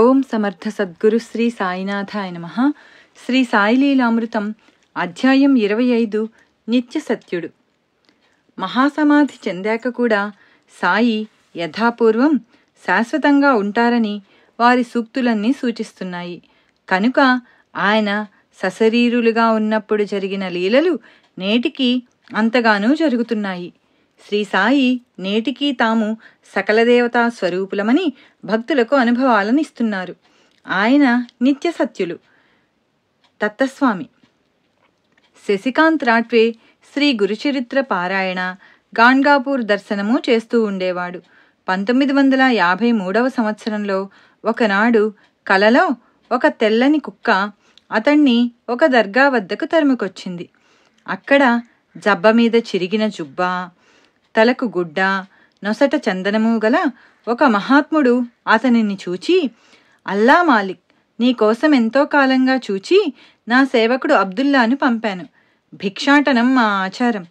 ఓం సమర్థ సద్గురు శ్రీ సాయినాథాయ నమః. శ్రీ సాయిలీలామృతం అధ్యాయం 25 నిత్య సత్యుడు. మహాసమాధి చెందాక కూడా సాయి యథాపూర్వం శాశ్వతంగా ఉంటారని వారి సూక్తులన్నీ సూచిస్తున్నాయి. కనుక ఆయన సశరీరులుగా ఉన్నప్పుడు జరిగిన లీలలు నేటికి అంతగానూ జరుగుతున్నాయి. శ్రీ సాయి నేటికీ తాము సకల దేవతా స్వరూపులమని భక్తులకు అనుభవాలను ఇస్తున్నారు. ఆయన నిత్య సత్యులు. దత్తస్వామి శశికాంత్ రాట్వే శ్రీ గురుచరిత్ర పారాయణ, గాన్గాపూర్ దర్శనము చేస్తూ ఉండేవాడు. 1953వ సంవత్సరంలో ఒకనాడు కలలో ఒక తెల్లని కుక్క అతణ్ణి ఒక దర్గా వద్దకు తరుముకొచ్చింది. అక్కడ జబ్బ మీద చిరిగిన జుబ్బా, తలకు గుడ్డ, నొసట చందనము గల ఒక మహాత్ముడు అతనిని చూచి, అల్లా మాలిక్, నీకోసం ఎంతో కాలంగా చూచి నా సేవకుడు అబ్దుల్లాను పంపాను. భిక్షాటనం మా ఆచారం,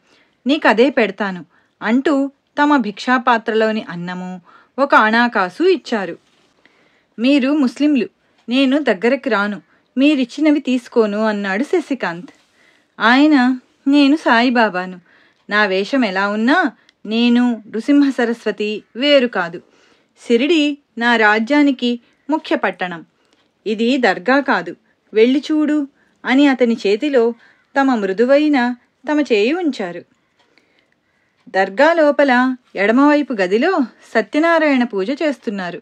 నీకదే పెడతాను అంటూ తమ భిక్షాపాత్రలోని అన్నము, ఒక అణాకాసు ఇచ్చారు. మీరు ముస్లింలు, నేను దగ్గరికి రాను, మీరిచ్చినవి తీసుకోను అన్నాడు శశికాంత్. ఆయన, నేను సాయిబాబాను, నా వేషం ఎలా ఉన్నా నేను నృసింహ సరస్వతి వేరు కాదు. షిరిడి నా రాజ్యానికి ముఖ్య పట్టణం, ఇది దర్గా కాదు, వెళ్ళి చూడు అని అతని చేతిలో తమ మృదువైన తమ చేయి ఉంచారు. దర్గా లోపల ఎడమవైపు గదిలో సత్యనారాయణ పూజ చేస్తున్నారు.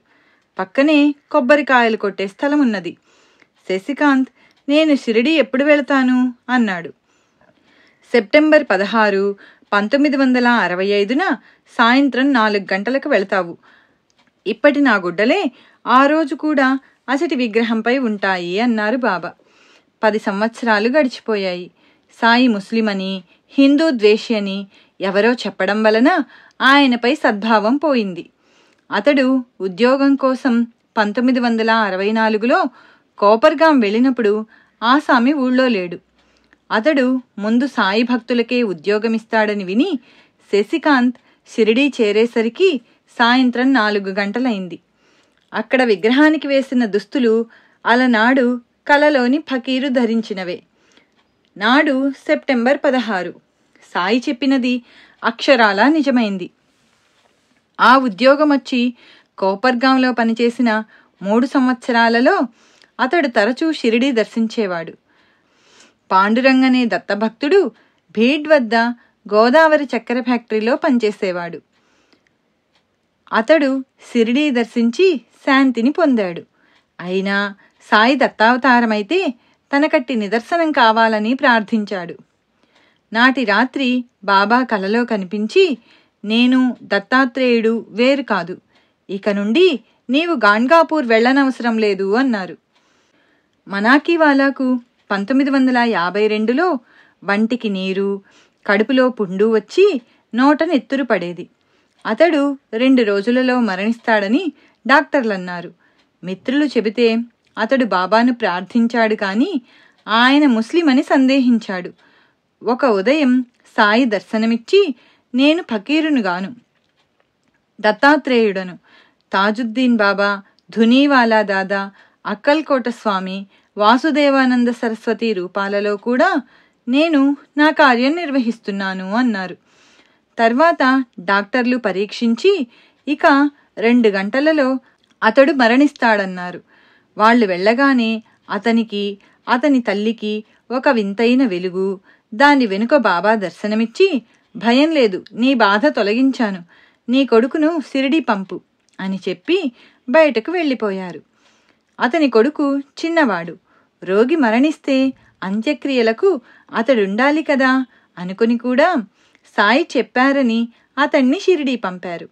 పక్కనే కొబ్బరికాయలు కొట్టే స్థలం ఉన్నది. శశికాంత్, నేను షిరిడి ఎప్పుడు వెళతాను అన్నాడు. సెప్టెంబర్ 16, 1965న సాయంత్రం 4 గంటలకు వెళతావు. ఇప్పటి నా గుడ్డలే ఆ రోజు కూడా అసటి విగ్రహంపై ఉంటాయి అన్నారు బాబా. 10 సంవత్సరాలు గడిచిపోయాయి. సాయి ముస్లిమని, హిందూ ద్వేషి అని ఎవరో చెప్పడం వలన ఆయనపై సద్భావం పోయింది. అతడు ఉద్యోగం కోసం 1964లో కోపర్గాం వెళ్ళినప్పుడు ఆసామి ఊళ్ళో లేడు. అతడు ముందు సాయి భక్తులకే ఉద్యోగమిస్తాడని విని శశికాంత్ షిరిడీ చేరేసరికి సాయంత్రం 4 గంటలైంది. అక్కడ విగ్రహానికి వేసిన దుస్తులు అలనాడు కలలోని ఫకీరు ధరించినవే. నాడు సెప్టెంబర్ 16. సాయి చెప్పినది అక్షరాలా నిజమైంది. ఆ ఉద్యోగమొచ్చి కోపర్గాంలో పనిచేసిన 3 సంవత్సరాలలో అతడు తరచూ షిరిడీ దర్శించేవాడు. పాండురంగనే దత్తభక్తుడు భీడ్ వద్ద గోదావరి చక్కెర ఫ్యాక్టరీలో పనిచేసేవాడు. అతడు షిరిడీ దర్శించి శాంతిని పొందాడు. అయినా సాయి దత్తావతారమైతే తనకట్టి నిదర్శనం కావాలని ప్రార్థించాడు. నాటి రాత్రి బాబా కలలో కనిపించి, నేను దత్తాత్రేయుడు వేరు కాదు, ఇక నుండి నీవు గాన్గాపూర్ వెళ్ళనవసరం లేదు అన్నారు. మనాకీవాలాకు 1952లో వంటికి నీరు, కడుపులో పుండు వచ్చి నోట నెత్తురు పడేది. అతడు 2 రోజులలో మరణిస్తాడని డాక్టర్లన్నారు. మిత్రులు చెబితే అతడు బాబాను ప్రార్థించాడు కానీ ఆయన ముస్లిమని సందేహించాడు. ఒక ఉదయం సాయి దర్శనమిచ్చి, నేను ఫకీరునుగాను, దత్తాత్రేయుడను, తాజుద్దీన్ బాబా, ధునీవాలా దాదా, అక్కల్కోట స్వామి, వాసుదేవానంద సరస్వతి రూపాలలో కూడా నేను నా కార్యం నిర్వహిస్తున్నాను అన్నారు. తర్వాత డాక్టర్లు పరీక్షించి ఇక 2 గంటలలో అతడు మరణిస్తాడన్నారు. వాళ్ళు వెళ్ళగానే అతనికి, అతని తల్లికి ఒక వింతైన వెలుగు, దాని వెనుక బాబా దర్శనమిచ్చి, భయం లేదు, నీ బాధ తొలగించాను, నీ కొడుకును షిరిడీ పంపు అని చెప్పి బయటకు వెళ్ళిపోయారు. అతని కొడుకు చిన్నవాడు. రోగి మరణిస్తే అంత్యక్రియలకు అతడుండాలి కదా అనుకుని కూడా సాయి చెప్పారని అతన్ని షిరిడీ పంపారు.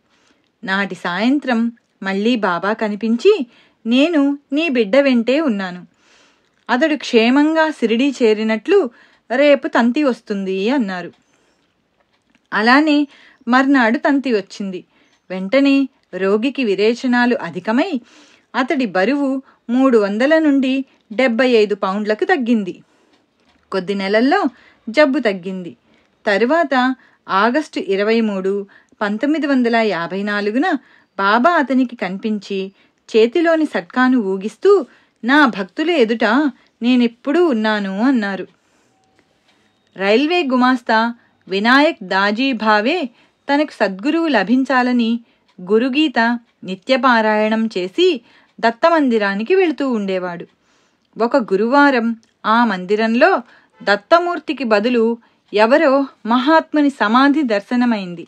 నాటి సాయంత్రం మళ్ళీ బాబా కనిపించి, నేను నీ బిడ్డ వెంటే ఉన్నాను, అతడు క్షేమంగా షిరిడీ చేరినట్లు రేపు తంతి వస్తుంది అన్నారు. అలానే మర్నాడు తంతి వచ్చింది. వెంటనే రోగికి విరేచనాలు అధికమై అతడి బరువు 300 నుండి 75 పౌండ్లకు తగ్గింది. కొద్ది నెలల్లో జబ్బు తగ్గింది. తరువాత ఆగస్టు 23, 1954న బాబా అతనికి కనిపించి చేతిలోని సట్కాను ఊగిస్తూ, నా భక్తుల ఎదుట నేనెప్పుడూ ఉన్నాను అన్నారు. రైల్వే గుమాస్తా వినాయక్ దాజీ భావే తనకు సద్గురువు లభించాలని గురుగీత నిత్యపారాయణం చేసి దత్తమందిరానికి వెళుతూ ఉండేవాడు. ఒక గురువారం ఆ మందిరంలో దత్తమూర్తికి బదులు ఎవరో మహాత్ముని సమాధి దర్శనమైంది.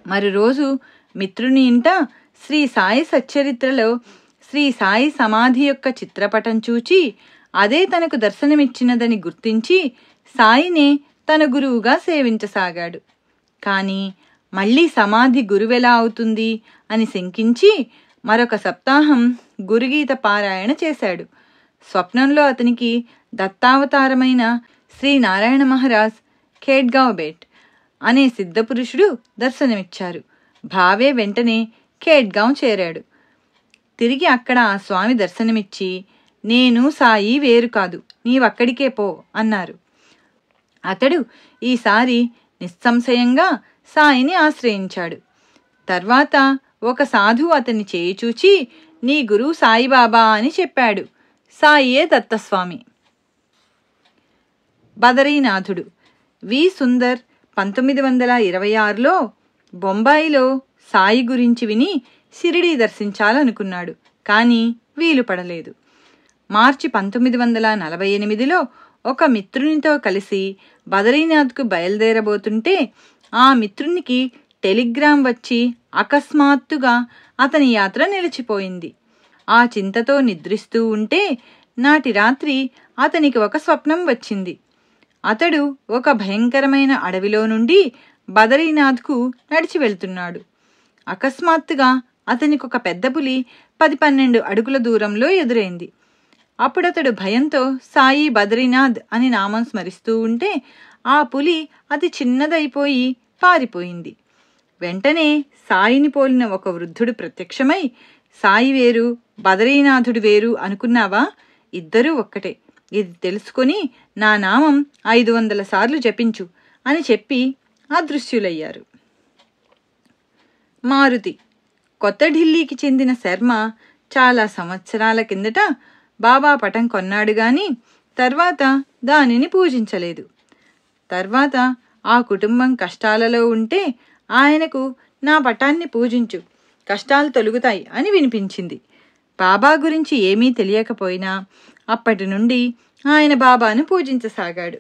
మరురోజు మిత్రుని ఇంట శ్రీ సాయి సచ్చరిత్రలో శ్రీ సాయి సమాధి యొక్క చిత్రపటం చూచి అదే తనకు దర్శనమిచ్చినదని గుర్తించి సాయినే తన గురువుగా సేవించసాగాడు. కాని మళ్లీ సమాధి గురువెలా అవుతుంది అని శంకించి మరొక సప్తాహం గురుగీత పారాయణ చేశాడు. స్వప్నంలో అతనికి దత్తావతారమైన శ్రీ నారాయణ మహారాజ్ ఖేడ్గావ్ బేట్ అనే సిద్ధపురుషుడు దర్శనమిచ్చారు. భావే వెంటనే ఖేడ్గావ్ చేరాడు. తిరిగి అక్కడ ఆ స్వామి దర్శనమిచ్చి, నేను సాయి వేరు కాదు, నీవక్కడికే పో అన్నారు. అతడు ఈసారి నిస్సంశయంగా సాయిని ఆశ్రయించాడు. తర్వాత ఒక సాధువు అతన్ని చేయి చూచి, నీ గురువు సాయిబాబా అని చెప్పాడు. సాయియే దత్తస్వామి. బదరీనాథుడు వి. సుందర్ 1926లో బొంబాయిలో సాయి గురించి విని షిరిడీ దర్శించాలనుకున్నాడు. కానీ వీలు పడలేదు. మార్చి 1948లో ఒక మిత్రునితో కలిసి బదరీనాథ్కు బయలుదేరబోతుంటే ఆ మిత్రునికి టెలిగ్రామ్ వచ్చి అకస్మాత్తుగా అతని యాత్ర నిలిచిపోయింది. ఆ చింతతో నిద్రిస్తూ ఉంటే నాటి రాత్రి అతనికి ఒక స్వప్నం వచ్చింది. అతడు ఒక భయంకరమైన అడవిలో నుండి బదరీనాథ్కు నడిచి వెళ్తున్నాడు. అకస్మాత్తుగా అతనికి ఒక పెద్ద పులి 10-12 అడుగుల దూరంలో ఎదురైంది. అప్పుడతడు భయంతో సాయి బదరీనాథ్ అని నామం స్మరిస్తూ ఉంటే ఆ పులి అతి చిన్నదైపోయి పారిపోయింది. వెంటనే సాయిని పోలిన ఒక వృద్ధుడు ప్రత్యక్షమై, సాయి వేరు బదరీనాథుడు వేరు అనుకున్నావా? ఇద్దరూ ఒక్కటే. ఇది తెలుసుకొని నా నామం 500 సార్లు జపించు అని చెప్పి అదృశ్యులయ్యారు. మారుతి కొత్త ఢిల్లీకి చెందిన శర్మ చాలా సంవత్సరాల కిందట బాబా పటం కొన్నాడు గాని తర్వాత దానిని పూజించలేదు. తర్వాత ఆ కుటుంబం కష్టాలలో ఉంటే ఆయనకు నా పటాన్ని పూజించు, కష్టాలు తొలుగుతాయి అని వినిపించింది. బాబా గురించి ఏమీ తెలియకపోయినా అప్పటి నుండి ఆయన బాబాను పూజించసాగాడు.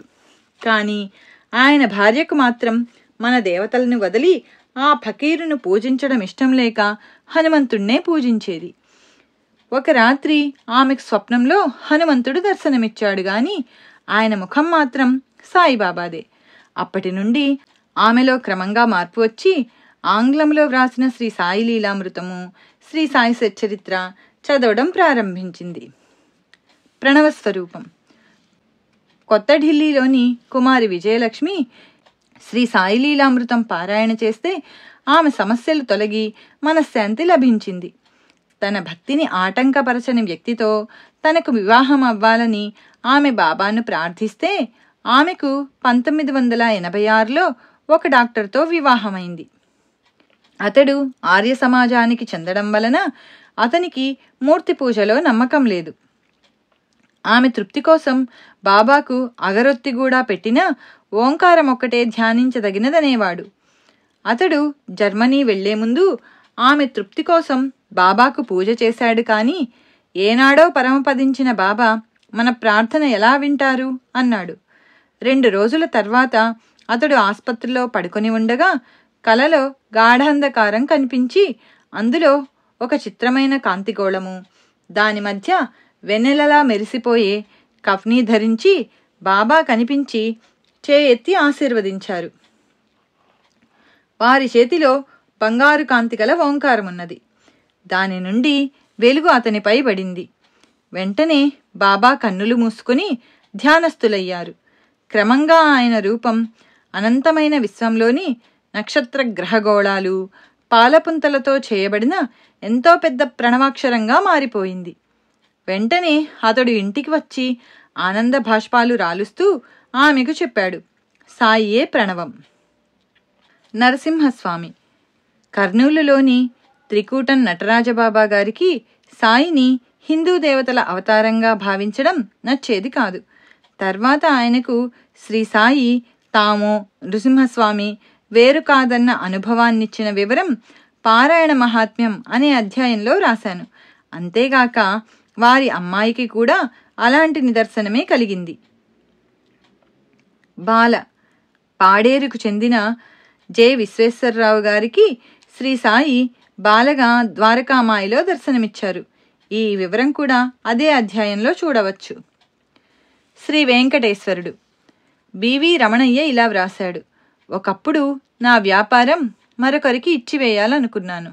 కానీ ఆయన భార్యకు మాత్రం మన దేవతలను వదిలి ఆ ఫకీరును పూజించడం ఇష్టం లేక హనుమంతుణ్ణే పూజించేది. ఒక రాత్రి ఆమెకు స్వప్నంలో హనుమంతుడు దర్శనమిచ్చాడు గాని ఆయన ముఖం మాత్రం సాయిబాబాదే. అప్పటి నుండి ఆమెలో క్రమంగా మార్పు వచ్చి ఆంగ్లంలో వ్రాసిన శ్రీ సాయి లీలామృతము, శ్రీ సాయి సచ్చరిత్ర చదవడం ప్రారంభించింది. ప్రణవస్వరూపం కొత్త ఢిల్లీలోని కుమారి విజయలక్ష్మి శ్రీ సాయి లీలామృతం పారాయణ చేస్తే ఆమె సమస్యలు తొలగి మనశ్శాంతి లభించింది. తన భక్తిని ఆటంకపరచని వ్యక్తితో తనకు వివాహం అవ్వాలని ఆమె బాబాను ప్రార్థిస్తే ఆమెకు 1986లో ఒక డాక్టర్తో వివాహమైంది. అతడు ఆర్య సమాజానికి చెందడం వలన అతనికి మూర్తి పూజలో నమ్మకం లేదు. ఆమె తృప్తి కోసం బాబాకు అగరొత్తి కూడా పెట్టినా ఓంకారం ఒక్కటే ధ్యానించదగినదనేవాడు. అతడు జర్మనీ వెళ్లే ముందు ఆమె తృప్తి కోసం బాబాకు పూజ చేశాడు. కానీ ఏనాడో పరమపదించిన బాబా మన ప్రార్థన ఎలా వింటారు అన్నాడు. 2 రోజుల తర్వాత అతడు ఆస్పత్రిలో పడుకొని ఉండగా కలలో గాఢాంధకారం కనిపించి అందులో ఒక చిత్రమైన కాంతిగోళము, దాని మధ్య వెన్నెలలా మెరిసిపోయే కఫ్నీ ధరించి బాబా కనిపించి చేయెత్తి ఆశీర్వదించారు. వారి చేతిలో బంగారు కాంతి గల ఓంకారమున్నది. దాని నుండి వెలుగు అతనిపై పడింది. వెంటనే బాబా కన్నులు మూసుకుని ధ్యానస్థులయ్యారు. క్రమంగా ఆయన రూపం అనంతమైన విశ్వంలోని నక్షత్ర గ్రహగోళాలు, పాలపుంతలతో చేయబడిన ఎంతో పెద్ద ప్రణవాక్షరంగా మారిపోయింది. వెంటనే అతడు ఇంటికి వచ్చి ఆనంద భాష్పాలు రాలుస్తూ ఆమెకు చెప్పాడు, సాయియే ప్రణవం. నరసింహస్వామి కర్నూలులోని త్రికూటం నటరాజబాబా గారికి సాయిని హిందూ దేవతల అవతారంగా భావించడం నచ్చేది కాదు. తర్వాత ఆయనకు శ్రీ సాయి తాము నృసింహస్వామి వేరు కాదన్న అనుభవాన్నిచ్చిన వివరం పారాయణ మహాత్మ్యం అనే అధ్యాయంలో రాశాను. అంతేగాక వారి అమ్మాయికి కూడా అలాంటి నిదర్శనమే కలిగింది. బాల పాడేరుకు చెందిన జె విశ్వేశ్వరరావు గారికి శ్రీ సాయి బాలగా ద్వారకామాయిలో దర్శనమిచ్చారు. ఈ వివరం కూడా అదే అధ్యాయంలో చూడవచ్చు. శ్రీ వెంకటేశ్వరుడు బివి రమణయ్య ఇలా వ్రాశాడు: ఒకప్పుడు నా వ్యాపారం మరొకరికి ఇచ్చివేయాలనుకున్నాను.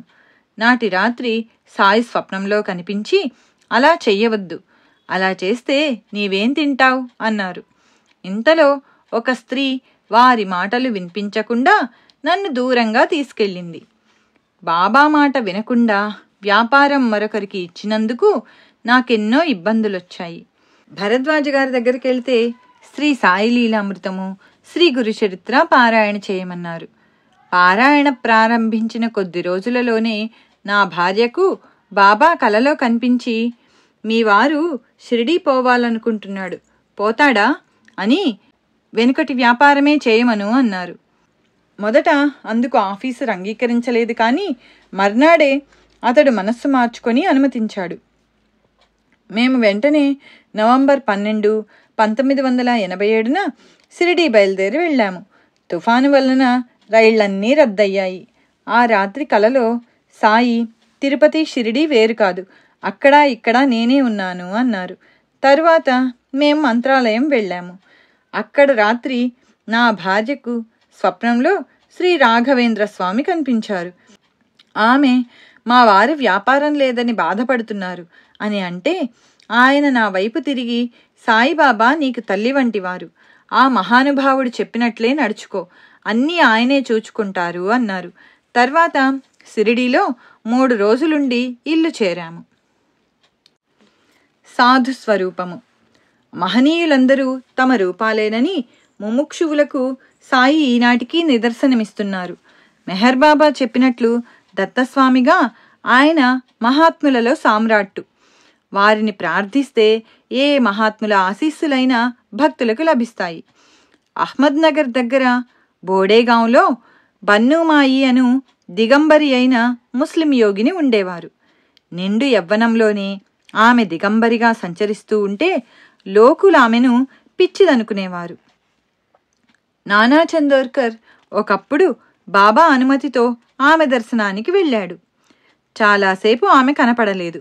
నాటి రాత్రి సాయి స్వప్నంలో కనిపించి, అలా చెయ్యవద్దు, అలా చేస్తే నీవేం తింటావు అన్నారు. ఇంతలో ఒక స్త్రీ వారి మాటలు వినిపించకుండా నన్ను దూరంగా తీసుకెళ్ళింది. బాబా మాట వినకుండా వ్యాపారం మరొకరికి ఇచ్చినందుకు నాకెన్నో ఇబ్బందులొచ్చాయి. భరద్వాజ గారి దగ్గరికి వెళ్తే శ్రీ సాయి లీలామృతము, శ్రీ గురు చరిత్ర పారాయణ చేయమన్నారు. పారాయణ ప్రారంభించిన కొద్ది రోజులలోనే నా భార్యకు బాబా కలలో కనిపించి, మీ వారు షిరిడీ పోవాలనుకుంటున్నాడు, పోతాడా అని వెనుకటి వ్యాపారమే చేయమను అన్నారు. మొదట అందుకు ఆఫీసర్ అంగీకరించలేదు. కానీ మర్నాడే అతడు మనస్సు మార్చుకొని అనుమతించాడు. మేము వెంటనే నవంబర్ 12, 1987న షిరిడీ బయలుదేరి వెళ్ళాము. తుఫాను వలన రైళ్లన్నీ రద్దయ్యాయి. ఆ రాత్రి కలలో సాయి తిరుపతి షిరిడీ వేరు కాదు, అక్కడ ఇక్కడ నేనే ఉన్నాను అన్నారు. తరువాత మేము మంత్రాలయం వెళ్ళాము. అక్కడ రాత్రి నా భార్యకు స్వప్నంలో శ్రీ రాఘవేంద్ర స్వామి కనిపించారు. ఆమె మా వారు వ్యాపారం లేదని బాధపడుతున్నారు అని అంటే, ఆయన నా వైపు తిరిగి, సాయిబాబా నీకు తల్లి వంటివారు, ఆ మహానుభావుడు చెప్పినట్లే నడుచుకో, అన్నీ ఆయనే చూచుకుంటారు అన్నారు. తర్వాత షిరిడీలో 3 రోజులుండి ఇల్లు చేరాము. సాధు స్వరూపము. మహనీయులందరూ తమ రూపాలేనని ముముక్షువులకు సాయి ఈనాటికి నిదర్శనమిస్తున్నారు. మెహర్ బాబా చెప్పినట్లు దత్తస్వామిగా ఆయన మహాత్ములలో సామ్రాట్టు. వారిని ప్రార్థిస్తే ఏ మహాత్ముల ఆశీస్సులైనా భక్తులకు లభిస్తాయి. అహ్మద్నగర్ దగ్గర బోడేగాంలో బన్నూమాయి అను దిగంబరి అయిన ముస్లిం యోగిని ఉండేవారు. నిండు యవ్వనంలోనే ఆమె దిగంబరిగా సంచరిస్తూ ఉంటే లోకులు ఆమెను పిచ్చిదనుకునేవారు. నానా చందోర్కర్ ఒకప్పుడు బాబా అనుమతితో ఆమె దర్శనానికి వెళ్ళాడు. చాలాసేపు ఆమె కనపడలేదు.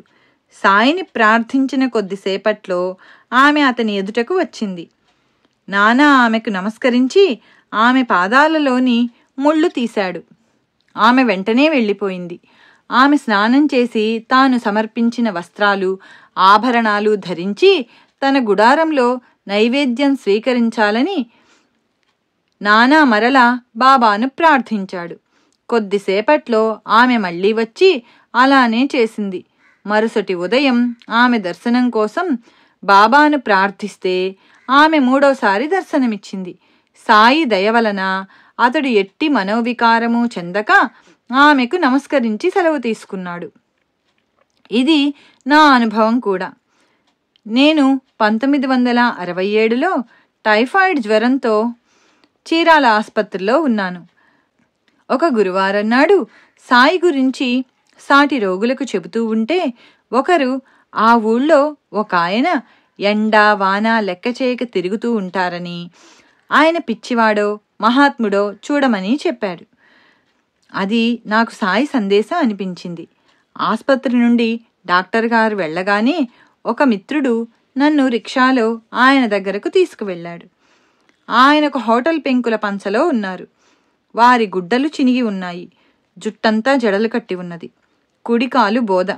సాయిని ప్రార్థించిన కొద్దిసేపట్లో ఆమె అతని ఎదుటకు వచ్చింది. నానా ఆమెకు నమస్కరించి ఆమె పాదాలలోని ముళ్ళు తీశాడు. ఆమె వెంటనే వెళ్ళిపోయింది. ఆమె స్నానం చేసి తాను సమర్పించిన వస్త్రాలు, ఆభరణాలు ధరించి తన గుడారంలో నైవేద్యం స్వీకరించాలని నానా మరలా బాబాను ప్రార్థించాడు. కొద్దిసేపట్లో ఆమె మళ్ళీ వచ్చి అలానే చేసింది. మరుసటి ఉదయం ఆమె దర్శనం కోసం బాబాను ప్రార్థిస్తే ఆమె 3వసారి దర్శనమిచ్చింది. సాయి దయవలన అతడు ఎట్టి మనోవికారము చెందక ఆమెకు నమస్కరించి సెలవు తీసుకున్నాడు. ఇది నా అనుభవం కూడా. నేను 1967లో టైఫాయిడ్ జ్వరంతో చీరాల ఆసుపత్రిలో ఉన్నాను. ఒక గురువారం నాడు సాయి గురించి సాటి రోగులకు చెబుతూ ఉంటే ఒకరు ఆ ఊళ్ళో ఒక ఆయన ఎండా వాన లెక్క చేయక తిరుగుతూ ఉంటారని, ఆయన పిచ్చివాడో మహాత్ముడో చూడమని చెప్పాడు. అది నాకు సాయి సందేశం అనిపించింది. ఆసుపత్రి నుండి డాక్టర్ గారు వెళ్ళగానే ఒక మిత్రుడు నన్ను రిక్షాలో ఆయన దగ్గరకు తీసుకువెళ్ళాడు. ఆయన ఒక హోటల్ పెంకుల పంచలో ఉన్నారు. వారి గుడ్డలు చినిగి ఉన్నాయి. జుట్టంతా జడలు కట్టి ఉన్నది. కుడికాలు బోద.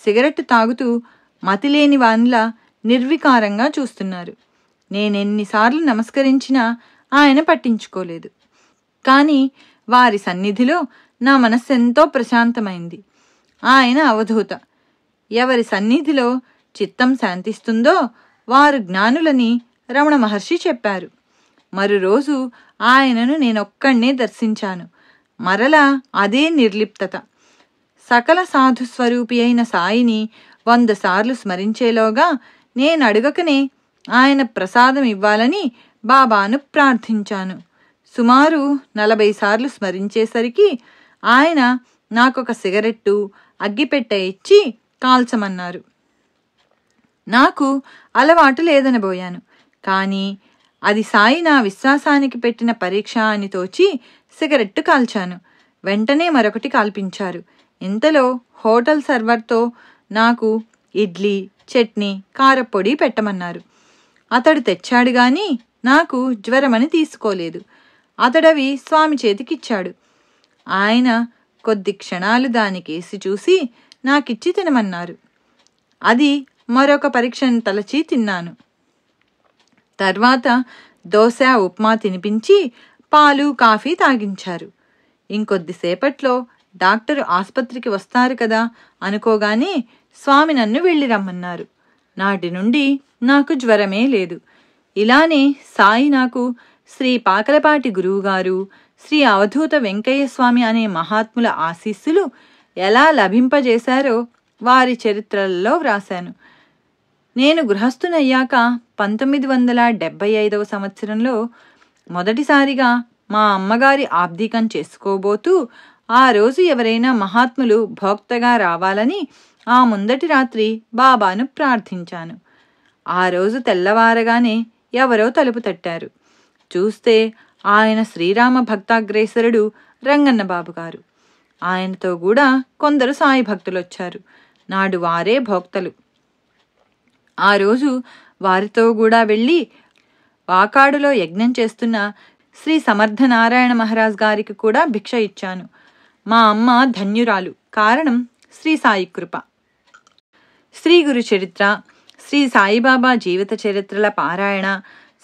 సిగరెట్ తాగుతూ మతిలేని వానిలా నిర్వికారంగా చూస్తున్నారు. నేనెన్నిసార్లు నమస్కరించినా ఆయన పట్టించుకోలేదు. కానీ వారి సన్నిధిలో నా మనస్సెంతో ప్రశాంతమైంది. ఆయన అవధూత. ఎవరి సన్నిధిలో చిత్తం శాంతిస్తుందో వారు జ్ఞానులని రమణ మహర్షి చెప్పారు. మరురోజు ఆయనను నేనొక్కడే దర్శించాను. మరలా అదే నిర్లిప్తత. సకల సాధుస్వరూపి అయిన సాయిని 100 సార్లు స్మరించేలోగా నేనడగకనే ఆయన ప్రసాదం ఇవ్వాలని బాబాను ప్రార్థించాను. సుమారు 40 సార్లు స్మరించేసరికి ఆయన నాకొక సిగరెట్టు, అగ్గిపెట్టె ఇచ్చి కాల్చమన్నారు. నాకు అలవాటు లేదనబోయాను. కానీ అది సాయి నా విశ్వాసానికి పెట్టిన పరీక్ష అని తోచి సిగరెట్టు కాల్చాను. వెంటనే మరొకటి కాల్పించారు. ఇంతలో హోటల్ సర్వర్తో నాకు ఇడ్లీ, చట్నీ, కారప్పొడి పెట్టమన్నారు. అతడు తెచ్చాడు గాని నాకు జ్వరమని తీసుకోలేదు. అతడవి స్వామి చేతికిచ్చాడు. ఆయన కొద్ది క్షణాలు దానికేసి చూసి నాకిచ్చి తినమన్నారు. అది మరొక పరీక్షను తలచి తిన్నాను. తర్వాత దోశ, ఉప్మా తినిపించి పాలు, కాఫీ తాగించారు. ఇంకొద్దిసేపట్లో డాక్టరు ఆస్పత్రికి వస్తారు కదా అనుకోగానే స్వామి నన్ను వెళ్ళి రమ్మన్నారు. నాటి నుండి నాకు జ్వరమే లేదు. ఇలానే సాయి నాకు శ్రీ పాకలపాటి గురువుగారు, శ్రీ అవధూత వెంకయ్య స్వామి అనే మహాత్ముల ఆశీస్సులు ఎలా లభింపజేశారో వారి చరిత్రలలో వ్రాశాను. నేను గృహస్థునయ్యాక 1975వ సంవత్సరంలో మొదటిసారిగా మా అమ్మగారి ఆబ్దీకం చేసుకోబోతూ ఆ రోజు ఎవరైనా మహాత్ములు భోక్తగా రావాలని ఆ ముందటి రాత్రి బాబాను ప్రార్థించాను. ఆ రోజు తెల్లవారగానే ఎవరో తలుపు తట్టారు. చూస్తే ఆయన శ్రీరామ భక్తాగ్రేసరుడు రంగన్నబాబు గారు. ఆయనతో కూడా కొందరు సాయి భక్తులొచ్చారు. నాడు వారే భోక్తలు. ఆ రోజు వారితో కూడా వెళ్ళి వాకాడులో యజ్ఞం చేస్తున్న శ్రీ సమర్థనారాయణ మహారాజ్ గారికి కూడా భిక్ష ఇచ్చాను. మా అమ్మ ధన్యురాలు. కారణం శ్రీ సాయి కృప. శ్రీ గురు చరిత్ర, శ్రీ సాయిబాబా జీవిత చరిత్రల పారాయణ,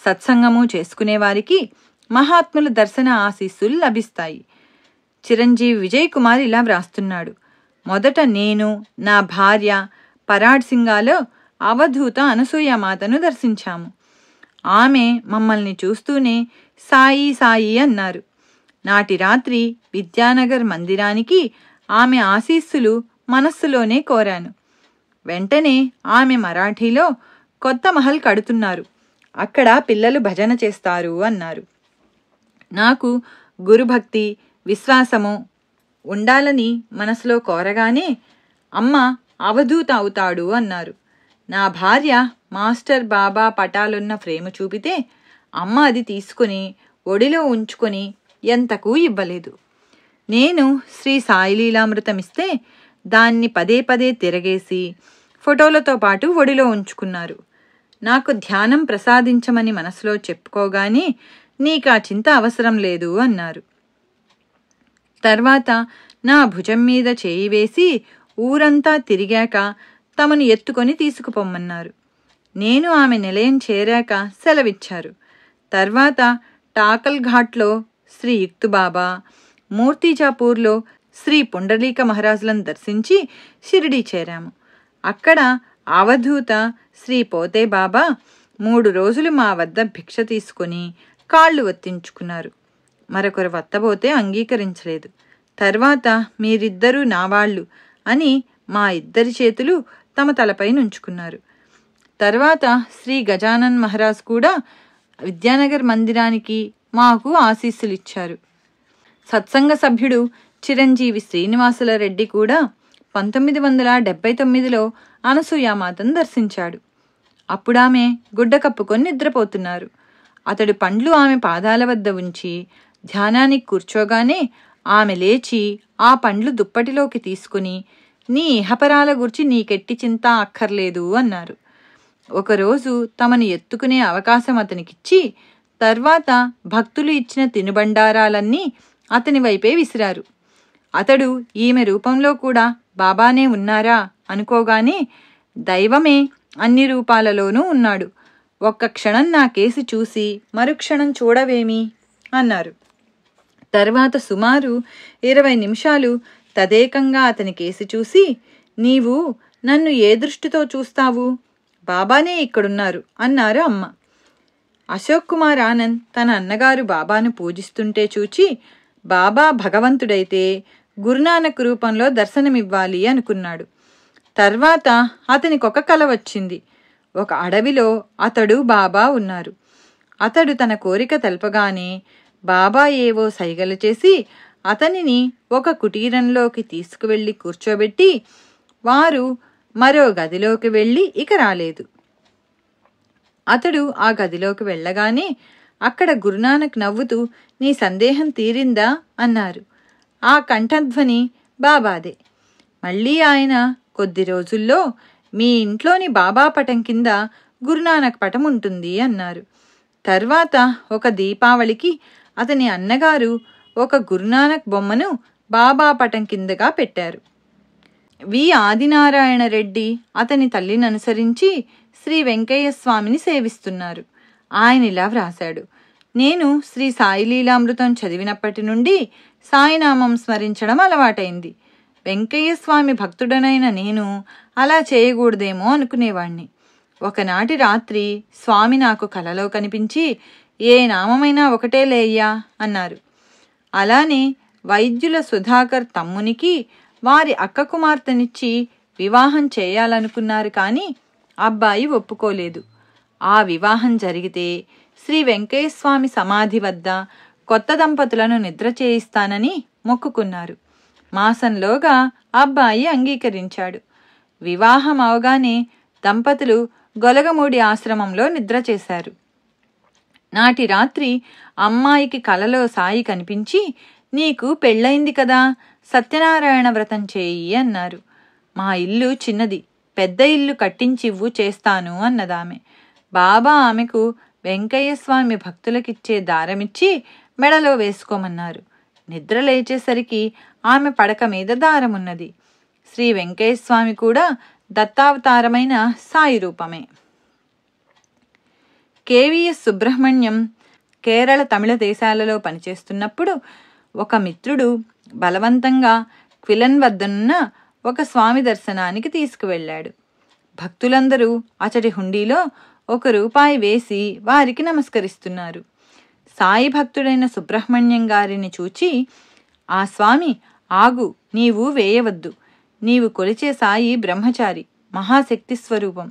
సత్సంగము చేసుకునేవారికి మహాత్ముల దర్శన ఆశీస్సులు లభిస్తాయి. చిరంజీవి విజయ్ కుమార్ ఇలా వ్రాస్తున్నాడు. మొదట నేను, నా భార్య పరాడ్సింగాలో అవధూత అనసూయమాతను దర్శించాము. ఆమె మమ్మల్ని చూస్తూనే సాయి సాయి అన్నారు. నాటి రాత్రి విద్యానగర్ మందిరానికి ఆమె ఆశీస్సులు మనస్సులోనే కోరాను. వెంటనే ఆమె మరాఠీలో కొత్త మహల్ కడుతున్నారు, అక్కడ పిల్లలు భజన చేస్తారు అన్నారు. నాకు గురుభక్తి, విశ్వాసము ఉండాలని మనసులో కోరగానే అమ్మ అవధూత అవుతాడు అన్నారు. నా భార్య మాస్టర్ బాబా పటాలున్న ఫ్రేము చూపితే అమ్మ అది తీసుకుని ఒడిలో ఉంచుకొని ఎంతకు ఇవ్వలేదు. నేను శ్రీ సాయిలీలామృతమిస్తే దాన్ని పదే పదే తిరగేసి ఫోటోలతో పాటు ఒడిలో ఉంచుకున్నారు. నాకు ధ్యానం ప్రసాదించమని మనసులో చెప్పుకోగానే నీకా చింత అవసరం లేదు అన్నారు. తర్వాత నా భుజం మీద చేయి వేసి ఊరంతా తిరిగాక తమను ఎత్తుకొని తీసుకుపోమ్మన్నారు. నేను ఆమె నిలయం చేరాక సెలవిచ్చారు. తర్వాత టాకల్ ఘాట్లో శ్రీ యుక్తుబాబా, మూర్తిజాపూర్లో శ్రీ పుండలీక మహారాజులను దర్శించి షిరిడీ చేరాము. అక్కడ అవధూత శ్రీ పోతే బాబా 3 రోజులు మా వద్ద భిక్ష తీసుకుని కాళ్ళు ఒత్తించుకున్నారు. మరొకరు వత్తబోతే అంగీకరించలేదు. తర్వాత మీరిద్దరూ నా వాళ్ళు అని మా ఇద్దరి చేతులు తమ తలపై నుంచుకున్నారు. తర్వాత శ్రీ గజానన్ మహారాజ్ కూడా విద్యానగర్ మందిరానికి మాకు ఆశీస్సులిచ్చారు. సత్సంగ సభ్యుడు చిరంజీవి శ్రీనివాసుల రెడ్డి కూడా 1979లో అనసూయామాతను దర్శించాడు. అప్పుడామె గుడ్డ కప్పుకొని నిద్రపోతున్నారు. అతడు పండ్లు ఆమె పాదాల వద్ద ఉంచి ధ్యానానికి కూర్చోగానే ఆమె లేచి ఆ పండ్లు దుప్పటిలోకి తీసుకుని నీ ఇహపరాల గురించి నీకెట్టి చింత అక్కర్లేదు అన్నారు. ఒకరోజు తమను ఎత్తుకునే అవకాశం అతనికిచ్చి తర్వాత భక్తులు ఇచ్చిన తినుబండారాలన్నీ అతని వైపే విసిరారు. అతడు ఈమె రూపంలో కూడా బాబానే ఉన్నారా అనుకోగానే దైవమే అన్ని రూపాలలోనూ ఉన్నాడు. ఒక్క క్షణం నా కేసి చూసి మరుక్షణం చూడవేమి అన్నారు. తర్వాత సుమారు 20 నిమిషాలు తదేకంగా అతని కేసి చూసి నీవు నన్ను ఏ దృష్టితో చూస్తావు? బాబానే ఇక్కడున్నారు అన్నారు అమ్మ. అశోక్ కుమార్ ఆనంద్ తన అన్నగారు బాబాను పూజిస్తుంటే చూచి బాబా భగవంతుడైతే గురునానక్ రూపంలో దర్శనమివ్వాలి అనుకున్నాడు. తర్వాత అతనికొక కల వచ్చింది. ఒక అడవిలో అతడు బాబా ఉన్నారు. అతడు తన కోరిక తెలపగానే బాబా ఏవో సైగలు చేసి అతనిని ఒక కుటీరంలోకి తీసుకువెళ్ళి కూర్చోబెట్టి వారు మరో గదిలోకి వెళ్ళి ఇక రాలేదు. అతడు ఆ గదిలోకి వెళ్ళగానే అక్కడ గురునానక్ నవ్వుతూ, నీ సందేహం తీరిందా అన్నారు. ఆ కంఠధ్వని బాబాదే. మళ్ళీ ఆయన, కొద్ది రోజుల్లో మీ ఇంట్లోని బాబా పటం కింద గురునానక్ పటం ఉంటుంది అన్నారు. తర్వాత ఒక దీపావళికి అతని అన్నగారు ఒక గురునానక్ బొమ్మను బాబా పటం కిందగా పెట్టారు. వి ఆదినారాయణ రెడ్డి అతని తల్లిని అనుసరించి శ్రీ వెంకయ్య స్వామిని సేవిస్తున్నారు. ఆయన ఇలా వ్రాశాడు: నేను శ్రీ సాయి లీలామృతం చదివినప్పటి నుండి సాయినామం స్మరించడం అలవాటైంది. వెంకయ్య స్వామి భక్తుడనైన నేను అలా చేయకూడదేమో అనుకునేవాణ్ణి. ఒకనాటి రాత్రి స్వామి నాకు కలలో కనిపించి, ఏ నామమైనా ఒకటే లేయ్యా అన్నారు. అలానే వైద్యుల సుధాకర్ తమ్మునికి వారి అక్క కుమార్తెనిచ్చి వివాహం చేయాలనుకున్నారు. కానీ అబ్బాయి ఒప్పుకోలేదు. ఆ వివాహం జరిగితే శ్రీ వెంకయ్యస్వామి సమాధి వద్ద కొత్త దంపతులను నిద్ర చేయిస్తానని మొక్కుకున్నారు. మాసంలోగా అబ్బాయి అంగీకరించాడు. వివాహం అవగానే దంపతులు గొలగమూడి ఆశ్రమంలో నిద్ర చేశారు. నాటి రాత్రి అమ్మాయికి కలలో సాయి కనిపించి, నీకు పెళ్ళయింది కదా, సత్యనారాయణ వ్రతం చేయి అన్నారు. మా ఇల్లు చిన్నది, పెద్ద ఇల్లు కట్టించివ్వు, చేస్తాను అన్నదామె. బాబా ఆమెకు వెంకయ్యస్వామి భక్తులకిచ్చే దారమిచ్చి మెడలో వేసుకోమన్నారు. నిద్ర లేచేసరికి ఆమె పడక మీద దారమున్నది. శ్రీ వెంకయ్యస్వామి కూడా దత్తావతారమైన సాయి రూపమే. కేవీఎస్ సుబ్రహ్మణ్యం కేరళ తమిళ దేశాలలో పనిచేస్తున్నప్పుడు ఒక మిత్రుడు బలవంతంగా క్విలన్ వద్దనున్న ఒక స్వామి దర్శనానికి తీసుకువెళ్ళాడు. భక్తులందరూ అతడి హుండీలో ₹1 వేసి వారికి నమస్కరిస్తున్నారు. సాయి భక్తుడైన సుబ్రహ్మణ్యం గారిని చూచి, ఆ స్వామి, ఆగు, నీవు వేయవద్దు. నీవు కొలిచే సాయి బ్రహ్మచారి, మహాశక్తి స్వరూపం,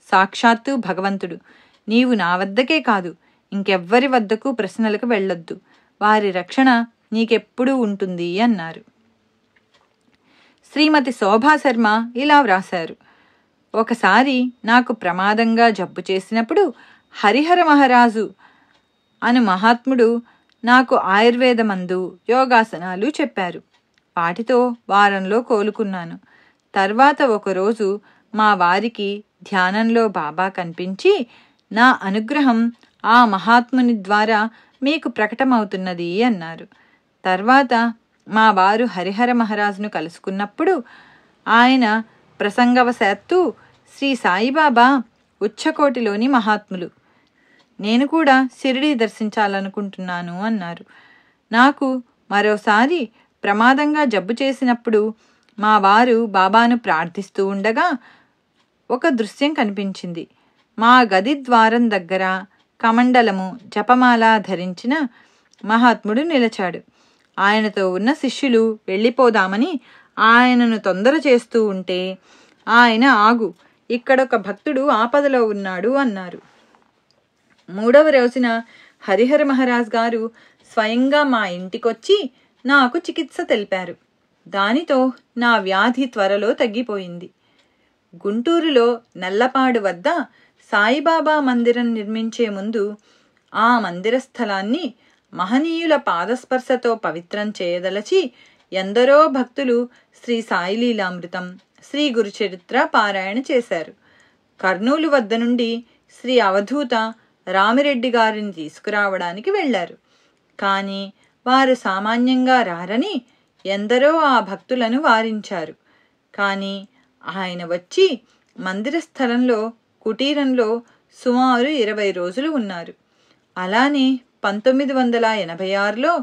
సాక్షాత్తు భగవంతుడు. నీవు నా వద్దకే కాదు, ఇంకెవ్వరి వద్దకు ప్రశ్నలకు వెళ్ళొద్దు. వారి రక్షణ నీకెప్పుడూ ఉంటుంది అన్నారు. శ్రీమతి శోభాశర్మ ఇలా వ్రాశారు: ఒకసారి నాకు ప్రమాదంగా జబ్బు చేసినప్పుడు హరిహర మహారాజు అను మహాత్ముడు నాకు ఆయుర్వేద మందు, యోగాసనాలు చెప్పారు. వాటితో వారంలో కోలుకున్నాను. తర్వాత ఒకరోజు మా వారికి ధ్యానంలో బాబా కనిపించి, నా అనుగ్రహం ఆ మహాత్ముని ద్వారా మీకు ప్రకటమవుతున్నది అన్నారు. తర్వాత మా వారు హరిహర మహారాజును కలుసుకున్నప్పుడు ఆయన ప్రసంగవశాత్తు, శ్రీ సాయిబాబా ఉచ్చకోటిలోని మహాత్ములు, నేను కూడా షిరిడీ దర్శించాలనుకుంటున్నాను అన్నారు. నాకు మరోసారి ప్రమాదంగా జబ్బు చేసినప్పుడు మా వారు బాబాను ప్రార్థిస్తూ ఉండగా ఒక దృశ్యం కనిపించింది. మా గది ద్వారం దగ్గర కమండలము, జపమాల ధరించిన మహాత్ముడు నిలిచాడు. ఆయనతో ఉన్న శిష్యులు వెళ్ళిపోదామని ఆయనను తొందర చేస్తూ ఉంటే ఆయన, ఆగు, ఇక్కడొక భక్తుడు ఆపదలో ఉన్నాడు అన్నారు. 3వ రోజున హరిహర మహారాజ్ గారు స్వయంగా మా ఇంటికొచ్చి నాకు చికిత్స తెలిపారు. దానితో నా వ్యాధి త్వరలో తగ్గిపోయింది. గుంటూరులో నల్లపాడు వద్ద సాయిబాబా మందిరం నిర్మించే ముందు ఆ మందిర స్థలాన్ని మహనీయుల పాదస్పర్శతో పవిత్రం చేయదలచి ఎందరో భక్తులు శ్రీ సాయి లీలామృతం, శ్రీ గురుచరిత్ర పారాయణ చేశారు. కర్నూలు వద్ద నుండి శ్రీ అవధూత రామిరెడ్డి గారిని తీసుకురావడానికి వెళ్లారు. కానీ వారు సామాన్యంగా రారని ఎందరో ఆ భక్తులను వారించారు. కానీ ఆయన వచ్చి మందిర స్థలంలో, కుటీరంలో సుమారు 20 రోజులు ఉన్నారు. అలానే 1986లో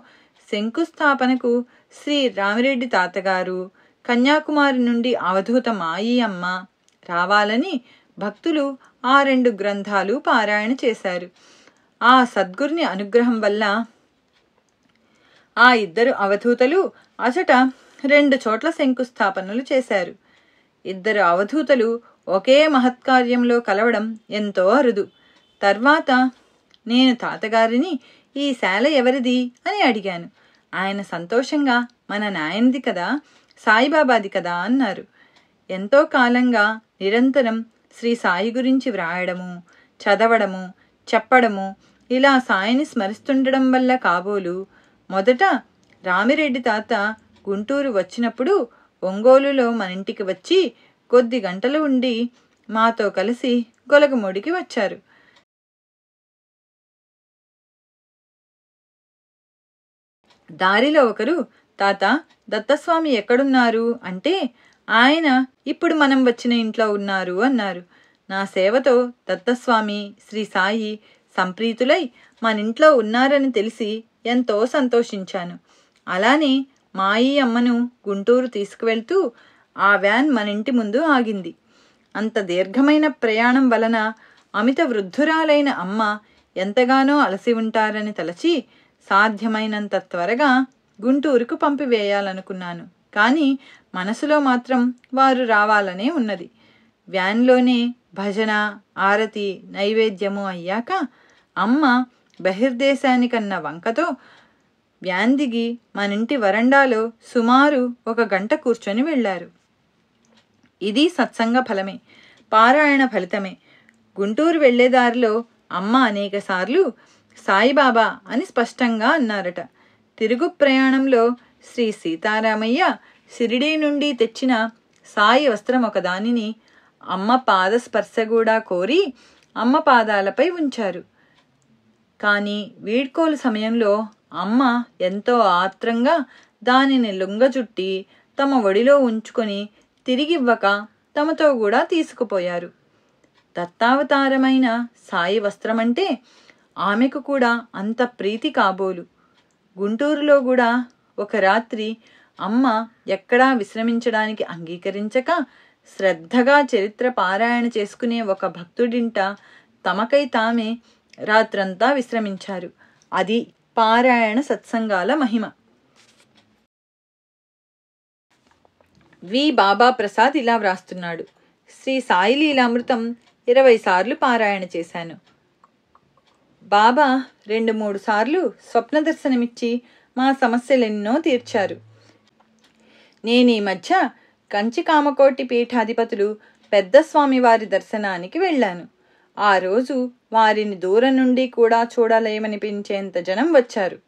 శంకుస్థాపనకు శ్రీ రామిరెడ్డి తాతగారు, కన్యాకుమారి నుండి అవధూత మాయి అమ్మ రావాలని భక్తులు ఆ 2 గ్రంథాలు పారాయణ చేశారు. ఆ సద్గురుని అనుగ్రహం వల్ల ఆ 2 అవధూతలు అచట 2 చోట్ల శంకుస్థాపనలు చేశారు. 2 అవధూతలు ఒకే మహత్కార్యంలో కలవడం ఎంతో అరుదు. తర్వాత నేను తాతగారిని ఈ శాల ఎవరిది అని అడిగాను. ఆయన సంతోషంగా మన నాయనది కదా, సాయిబాబాది కదా అన్నారు. ఎంతో కాలంగా నిరంతరం శ్రీ సాయి గురించి వ్రాయడము, చదవడము, చెప్పడము, ఇలా సాయిని స్మరిస్తుండడం వల్ల కాబోలు మొదట రామిరెడ్డి తాత గుంటూరు వచ్చినప్పుడు ఒంగోలులో మనింటికి వచ్చి కొద్ది గంటలు ఉండి మాతో కలిసి గొలగమూడికి వచ్చారు. దారిలో ఒకరు, తాత దత్తస్వామి ఎక్కడున్నారు అంటే, ఆయన ఇప్పుడు మనం వచ్చిన ఇంట్లో ఉన్నారు అన్నారు. నా సేవతో దత్తస్వామి, శ్రీ సాయి సంప్రీతులై మనింట్లో ఉన్నారని తెలిసి ఎంతో సంతోషించాను. అలానే మాయి అమ్మను గుంటూరు తీసుకువెళ్తూ ఆ వ్యాన్ మనింటి ముందు ఆగింది. అంత దీర్ఘమైన ప్రయాణం వలన అమిత వృద్ధురాలైన అమ్మ ఎంతగానో అలసి ఉంటారని తలచి సాధ్యమైనంత త్వరగా గుంటూరుకు పంపివేయాలనుకున్నాను. కానీ మనసులో మాత్రం వారు రావాలనే ఉన్నది. వ్యాన్లోనే భజన, ఆరతి, నైవేద్యము అయ్యాక అమ్మ బహిర్దేశానికన్న వంకతో వ్యాన్ దిగి మనింటి వరండాలో సుమారు 1 గంట కూర్చొని వెళ్లారు. ఇది సత్సంగ ఫలమే, పారాయణ ఫలితమే. గుంటూరు వెళ్లేదారిలో అమ్మ అనేకసార్లు సాయిబాబా అని స్పష్టంగా అన్నారట. తిరుగు ప్రయాణంలో శ్రీ సీతారామయ్య షిరిడీ నుండి తెచ్చిన సాయి వస్త్రం ఒకదానిని అమ్మ పాద స్పర్శగూడా కోరి అమ్మ పాదాలపై ఉంచారు. కానీ వీడ్కోలు సమయంలో అమ్మ ఎంతో ఆత్రంగా దానిని లుంగజుట్టి తమ ఒడిలో ఉంచుకొని తిరిగివ్వక తమతో కూడా తీసుకుపోయారు. దత్తావతారమైన సాయి వస్త్రమంటే ఆమెకు కూడా అంత ప్రీతి కాబోలు. గుంటూరులో కూడా ఒక రాత్రి అమ్మ ఎక్కడా విశ్రమించడానికి అంగీకరించక శ్రద్ధగా చరిత్ర పారాయణ చేసుకునే ఒక భక్తుడింట తమకై తామే రాత్రంతా విశ్రమించారు. అది పారాయణ సత్సంగాల మహిమ. వి బాబా ప్రసాద్ ఇలా వ్రాస్తున్నాడు. శ్రీ సాయి లీలామృతం 20 సార్లు పారాయణ చేశాను. బాబా 2-3 సార్లు స్వప్న దర్శనమిచ్చి మా సమస్యలెన్నో తీర్చారు. నేనీ మధ్య కంచి కామకోటి పీఠాధిపతులు పెద్ద స్వామివారి దర్శనానికి వెళ్ళాను. ఆ రోజు వారిని దూరం నుండి కూడా చూడలేమనిపించేంత జనం వచ్చారు.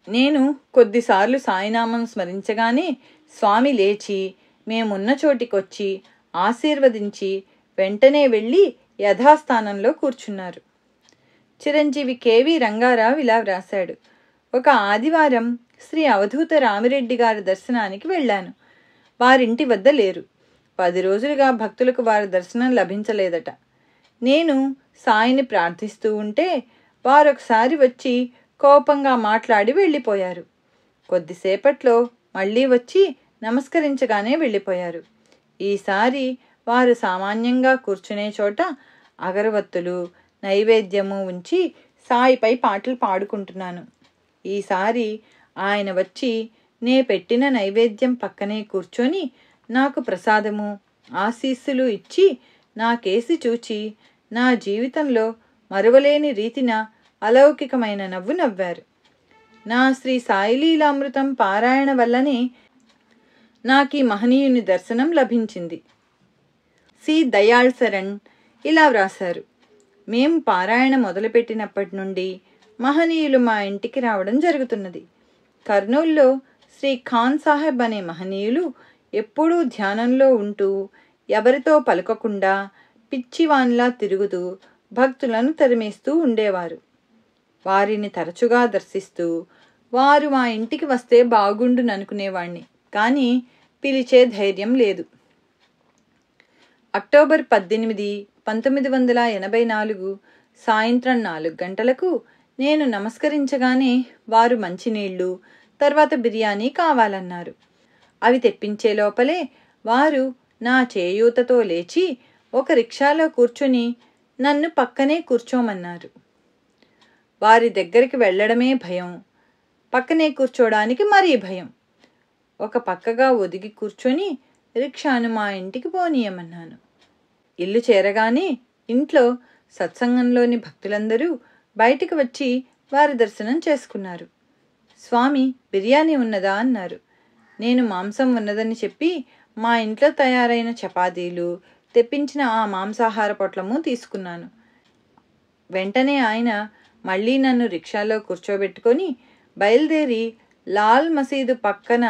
నేను కొద్దిసార్లు సాయినామం స్మరించగానే స్వామి లేచి మేమున్న చోటికొచ్చి ఆశీర్వదించి వెంటనే వెళ్ళి యథాస్థానంలో కూర్చున్నారు. చిరంజీవి కెవి రంగారావు ఇలా వ్రాశాడు. ఒక ఆదివారం శ్రీ అవధూత రామిరెడ్డి గారి దర్శనానికి వెళ్ళాను. వారింటి వద్ద లేరు. 10 రోజులుగా భక్తులకు వారి దర్శనం లభించలేదట. నేను సాయిని ప్రార్థిస్తూ ఉంటే వారొకసారి వచ్చి కోపంగా మాట్లాడి వెళ్ళిపోయారు. కొద్దిసేపట్లో మళ్ళీ వచ్చి నమస్కరించగానే వెళ్ళిపోయారు. ఈసారి వారు సామాన్యంగా కూర్చునే చోట అగరవత్తులు, నైవేద్యము ఉంచి సాయిపై పాటలు పాడుకుంటున్నాను. ఈసారి ఆయన వచ్చి నే పెట్టిన నైవేద్యం పక్కనే కూర్చొని నాకు ప్రసాదము, ఆశీస్సులు ఇచ్చి నాకేసి చూచి నా జీవితంలో మరువలేని రీతిన అలౌకికమైన నవ్వు నవ్వారు. నా శ్రీ సాయిలీలామృతం పారాయణ వల్లనే నాకీ మహనీయుని దర్శనం లభించింది. సి దయాళ్ శరణ్ ఇలా వ్రాశారు. మేము పారాయణ మొదలుపెట్టినప్పటి నుండి మహనీయులు మా ఇంటికి రావడం జరుగుతున్నది. కర్నూల్లో శ్రీ ఖాన్ సాహెబ్ అనే మహనీయులు ఎప్పుడూ ధ్యానంలో ఉంటూ ఎవరితో పలకకుండా పిచ్చివాన్లా తిరుగుతూ భక్తులను తరిమేస్తూ ఉండేవారు. వారిని తరచుగా దర్శిస్తూ వారు మా ఇంటికి వస్తే బాగుండుననుకునేవాణ్ణి. కానీ పిలిచే ధైర్యం లేదు. అక్టోబర్ 18, 1984 సాయంత్రం 4 గంటలకు నేను నమస్కరించగానే వారు మంచినీళ్లు, తర్వాత బిర్యానీ కావాలన్నారు. అవి తెప్పించే లోపలే వారు నా చేయూతతో లేచి ఒక రిక్షాలో కూర్చుని నన్ను పక్కనే కూర్చోమన్నారు. వారి దగ్గరికి వెళ్లడమే భయం. పక్కనే కూర్చోడానికి మరీ భయం. ఒక పక్కగా ఒదిగి కూర్చొని రిక్షాను మా ఇంటికి పోనీయమన్నాను. ఇల్లు చేరగానే ఇంట్లో సత్సంగంలోని భక్తులందరూ బయటికి వచ్చి వారి దర్శనం చేసుకున్నారు. స్వామి బిర్యానీ ఉన్నదా అన్నారు. నేను మాంసం ఉన్నదని చెప్పి మా ఇంట్లో తయారైన చపాతీలు, తెప్పించిన ఆ మాంసాహార పొట్లము తీసుకున్నాను. వెంటనే ఆయన మళ్ళీ నన్ను రిక్షాలో కూర్చోబెట్టుకొని బయలుదేరి లాల్ మసీదు పక్కన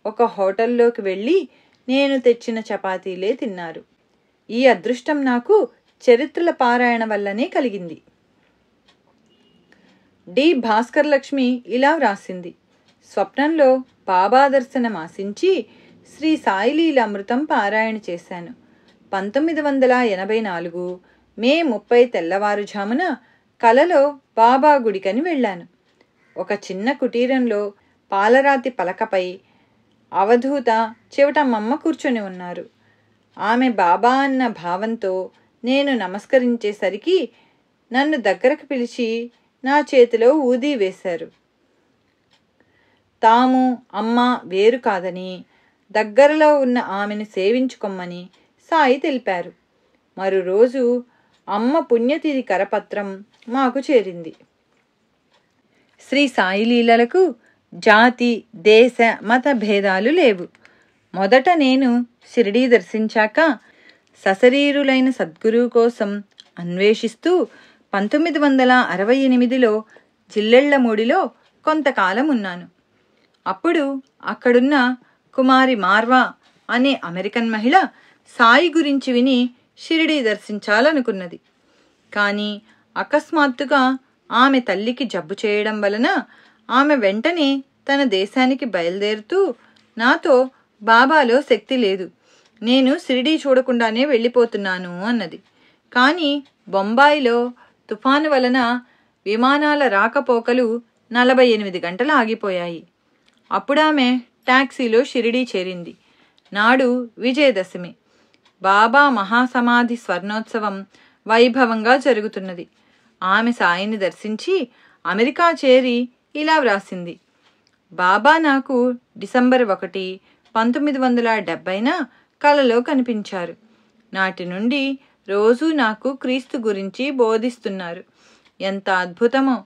ఒక హోటల్లోకి వెళ్ళి నేను తెచ్చిన చపాతీలే తిన్నారు. ఈ అదృష్టం నాకు చరిత్రల పారాయణ వల్లనే కలిగింది. డి భాస్కర్ లక్ష్మి ఇలా వ్రాసింది: స్వప్నంలో బాబా దర్శనం ఆశించి శ్రీ సాయిలీల అమృతం పారాయణ చేశాను. 1984 మే 30 తెల్లవారుజామున కలలో బాబా గుడికని వెళ్ళాను. ఒక చిన్న కుటీరంలో పాలరాతి పలకపై అవధూత చివటమ్మమ్మ కూర్చొని ఉన్నారు. ఆమె బాబా అన్న భావంతో నేను నమస్కరించేసరికి నన్ను దగ్గరకు పిలిచి నా చేతిలో ఊదీ వేశారు. తాము అమ్మ వేరు కాదని, దగ్గరలో ఉన్న ఆమెను సేవించుకొమ్మని సాయి తెలిపారు. మరో రోజు అమ్మ పుణ్యతిథి కరపత్రం మాకు చేరింది. శ్రీ సాయిలీలలకు జాతి, దేశ, మత భేదాలు లేవు. మొదట నేను షిరిడీ దర్శించాక సశరీరులైన సద్గురువు కోసం అన్వేషిస్తూ 1968లో జిల్లెళ్లమూడిలో కొంతకాలం ఉన్నాను. అప్పుడు అక్కడున్న కుమారి మార్వా అనే అమెరికన్ మహిళ సాయి గురించి విని షిరిడీ దర్శించాలనుకున్నది. కానీ అకస్మాత్తుగా ఆమె తల్లికి జబ్బు చేయడం వలన ఆమె వెంటనే తన దేశానికి బయలుదేరుతూ నాతో బాబాలో శక్తి లేదు, నేను షిరిడీ చూడకుండానే వెళ్ళిపోతున్నాను అన్నది. కానీ బొంబాయిలో తుఫాను వలన విమానాల రాకపోకలు 48 గంటలు ఆగిపోయాయి. అప్పుడామె టాక్సీలో షిరిడీ చేరింది. నాడు విజయదశమి. బాబా మహాసమాధి స్వర్ణోత్సవం వైభవంగా జరుగుతున్నది. ఆమె సాయిని దర్శించి అమెరికా చేరి ఇలా వ్రాసింది: బాబా నాకు డిసెంబర్ 1, 1970న కలలో కనిపించారు. నాటి నుండి రోజూ నాకు క్రీస్తు గురించి బోధిస్తున్నారు. ఎంత అద్భుతమో!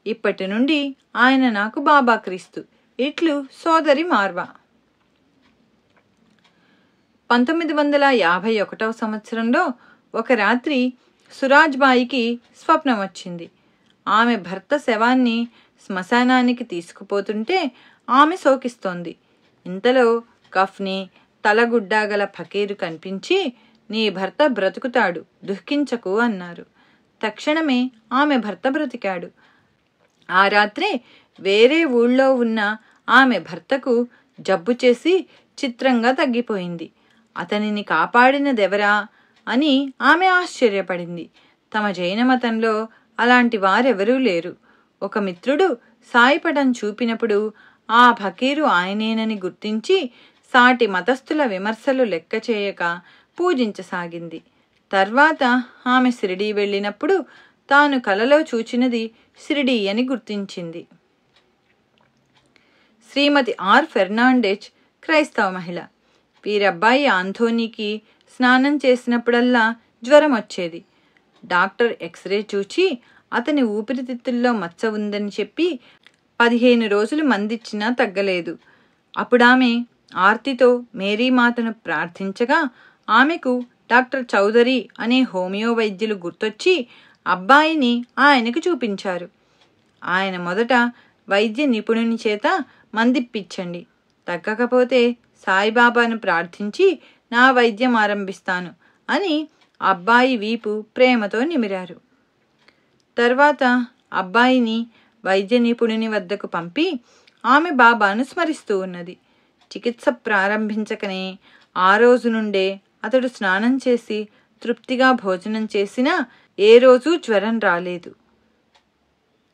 ఇప్పటి నుండి ఆయన నాకు బాబా క్రీస్తు. ఇట్లు సోదరి మార్వా. 1951 సంవత్సరంలో ఒక రాత్రి సురాజ్బాయికి స్వప్నం వచ్చింది. ఆమె భర్త శవాన్ని శ్మశానానికి తీసుకుపోతుంటే ఆమె శోకిస్తోంది. ఇంతలో కఫ్ని, తలగుడ్డాగల ఫకీరు కనిపించి, నీ భర్త బ్రతుకుతాడు, దుఃఖించకు అన్నారు. తక్షణమే ఆమె భర్త బ్రతికాడు. ఆ రాత్రే వేరే ఊళ్ళో ఉన్న ఆమె భర్తకు జబ్బు చేసి చిత్రంగా తగ్గిపోయింది. అతనిని కాపాడినదెవరా అని ఆమె ఆశ్చర్యపడింది. తమ జైన మతంలో అలాంటి వారెవరూ లేరు. ఒక మిత్రుడు సాయిపటం చూపినప్పుడు ఆ ఫకీరు ఆయనేనని గుర్తించి సాటి మతస్థుల విమర్శలు లెక్క చేయక పూజించసాగింది. తర్వాత ఆమె షిరిడీ వెళ్ళినప్పుడు తాను కలలో చూచినది షిరిడీ అని గుర్తించింది. శ్రీమతి ఆర్ ఫెర్నాండెజ్ క్రైస్తవ మహిళ. వీరబ్బాయి ఆంథోనీకి స్నానం చేసినప్పుడల్లా జ్వరం వచ్చేది. డాక్టర్ ఎక్స్రే చూచి అతని ఊపిరితిత్తుల్లో మచ్చ ఉందని చెప్పి 15 రోజులు మందిచ్చినా తగ్గలేదు. అప్పుడామె ఆర్తితో మేరీమాతను ప్రార్థించగా ఆమెకు డాక్టర్ చౌదరి అనే హోమియో వైద్యులు గుర్తొచ్చి అబ్బాయిని ఆయనకు చూపించారు. ఆయన మొదట వైద్య నిపుణుని చేత మందిప్పించండి, తగ్గకపోతే సాయిబాబాను ప్రార్థించి నా వైద్యం ఆరంభిస్తాను అని అబ్బాయి వీపు ప్రేమతో నిమిరారు. తర్వాత అబ్బాయిని వైద్య నిపుణుని వద్దకు పంపి ఆమె బాబాను స్మరిస్తూ ఉన్నది. చికిత్స ప్రారంభించకనే ఆ రోజు నుండే అతడు స్నానం చేసి తృప్తిగా భోజనం చేసినా ఏ రోజూ జ్వరం రాలేదు.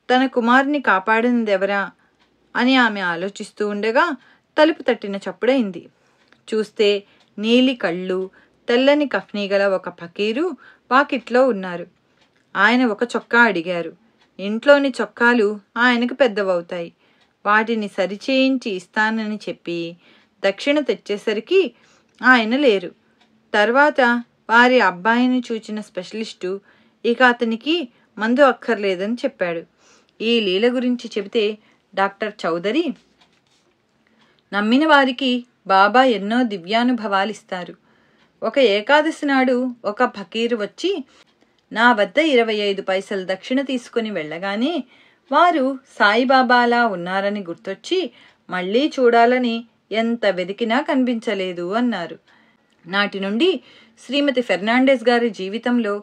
తన కుమారుని కాపాడినదెవరా అని ఆమె ఆలోచిస్తూ ఉండగా తలుపు తట్టిన చప్పుడైంది. చూస్తే నీలి కళ్ళు, తెల్లని కఫ్నీ గల ఒక ఫకీరు వాకిట్లో ఉన్నారు. ఆయన ఒక చొక్కా అడిగారు. ఇంట్లోని చొక్కాలు ఆయనకు పెద్దవవుతాయి. వాటిని సరిచేయించి ఇస్తానని చెప్పి దక్షిణ తెచ్చేసరికి ఆయన లేరు. తర్వాత వారి అబ్బాయిని చూచిన స్పెషలిస్టు ఇక అతనికి మందు అక్కర్లేదని చెప్పాడు. ఈ లీల గురించి చెబితే డాక్టర్ చౌదరి, నమ్మిన వారికి బాబా ఎన్నో దివ్యానుభవాలిస్తారు. ఒక ఏకాదశి నాడు ఒక ఫకీరు వచ్చి నా వద్ద 25 పైసలు దక్షిణ తీసుకుని వెళ్ళగానే వారు సాయిబాబాలా ఉన్నారని గుర్తొచ్చి మళ్ళీ చూడాలని ఎంత వెతికినా కనిపించలేదు అన్నారు. నాటి నుండి శ్రీమతి ఫెర్నాండెస్ గారి జీవితంలో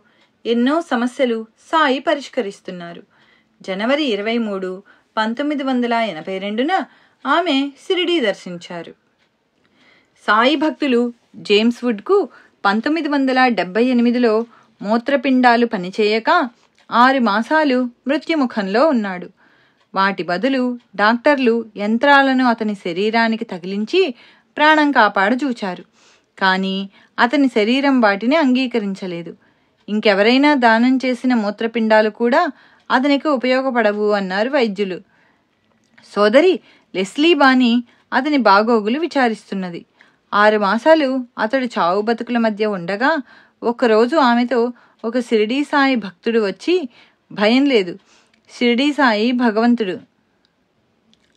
ఎన్నో సమస్యలు సాయి పరిష్కరిస్తున్నారు. జనవరి 23, 1982న ఆమె షిరిడీ దర్శించారు. సాయి భక్తులు జేమ్స్ వుడ్కు 1978లో మూత్రపిండాలు పనిచేయక 6 మాసాలు మృత్యుముఖంలో ఉన్నాడు. వాటి బదులు డాక్టర్లు యంత్రాలను అతని శరీరానికి తగిలించి ప్రాణం కాపాడజూచారు. కానీ అతని శరీరం వాటిని అంగీకరించలేదు. ఇంకెవరైనా దానం చేసిన మూత్రపిండాలు కూడా అతనికి ఉపయోగపడవు అన్నారు వైద్యులు. సోదరి లెస్లీ బానీ అతని బాగోగులు విచారిస్తున్నది. 6 మాసాలు అతడు చావు బతుకుల మధ్య ఉండగా ఒకరోజు ఆమెతో ఒక షిరిడీ సాయి భక్తుడు వచ్చి, భయం లేదు, షిరిడీ సాయి భగవంతుడు,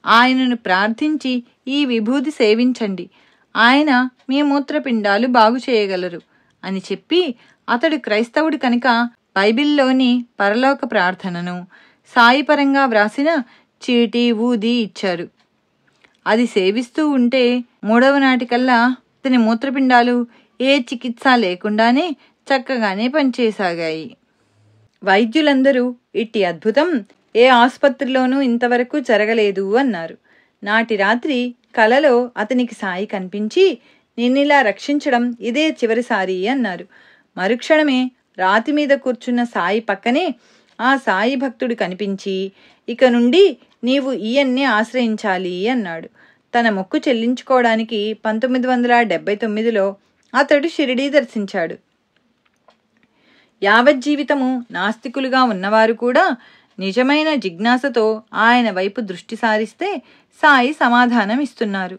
ఆయనను ప్రార్థించి ఈ విభూది సేవించండి, ఆయన మీ మూత్రపిండాలు బాగు చేయగలరు అని చెప్పి అతడు క్రైస్తవుడు కనుక బైబిల్లోని పరలోక ప్రార్థనను సాయిపరంగా వ్రాసిన చీటీ ఊది ఇచ్చారు. అది సేవిస్తూ ఉంటే 3వ నాటికల్లా అతని మూత్రపిండాలు ఏ చికిత్స లేకుండానే చక్కగానే పనిచేసాగాయి. వైద్యులందరూ ఇట్టి అద్భుతం ఏ ఆసుపత్రిలోనూ ఇంతవరకు జరగలేదు అన్నారు. నాటి రాత్రి కలలో అతనికి సాయి కనిపించి నిన్నిలా రక్షించడం ఇదే చివరిసారి అన్నారు. మరుక్షణమే రాతి మీద కూర్చున్న సాయి పక్కనే ఆ సాయి భక్తుడు కనిపించి, ఇక నుండి నీవు ఈయన్నే ఆశ్రయించాలి అన్నాడు. తన మొక్కు చెల్లించుకోవడానికి 1979లో అతడు షిరిడీ దర్శించాడు. యావజ్జీవితము నాస్తికులుగా ఉన్నవారు కూడా నిజమైన జిజ్ఞాసతో ఆయన వైపు దృష్టి సారిస్తే సాయి సమాధానం ఇస్తున్నారు.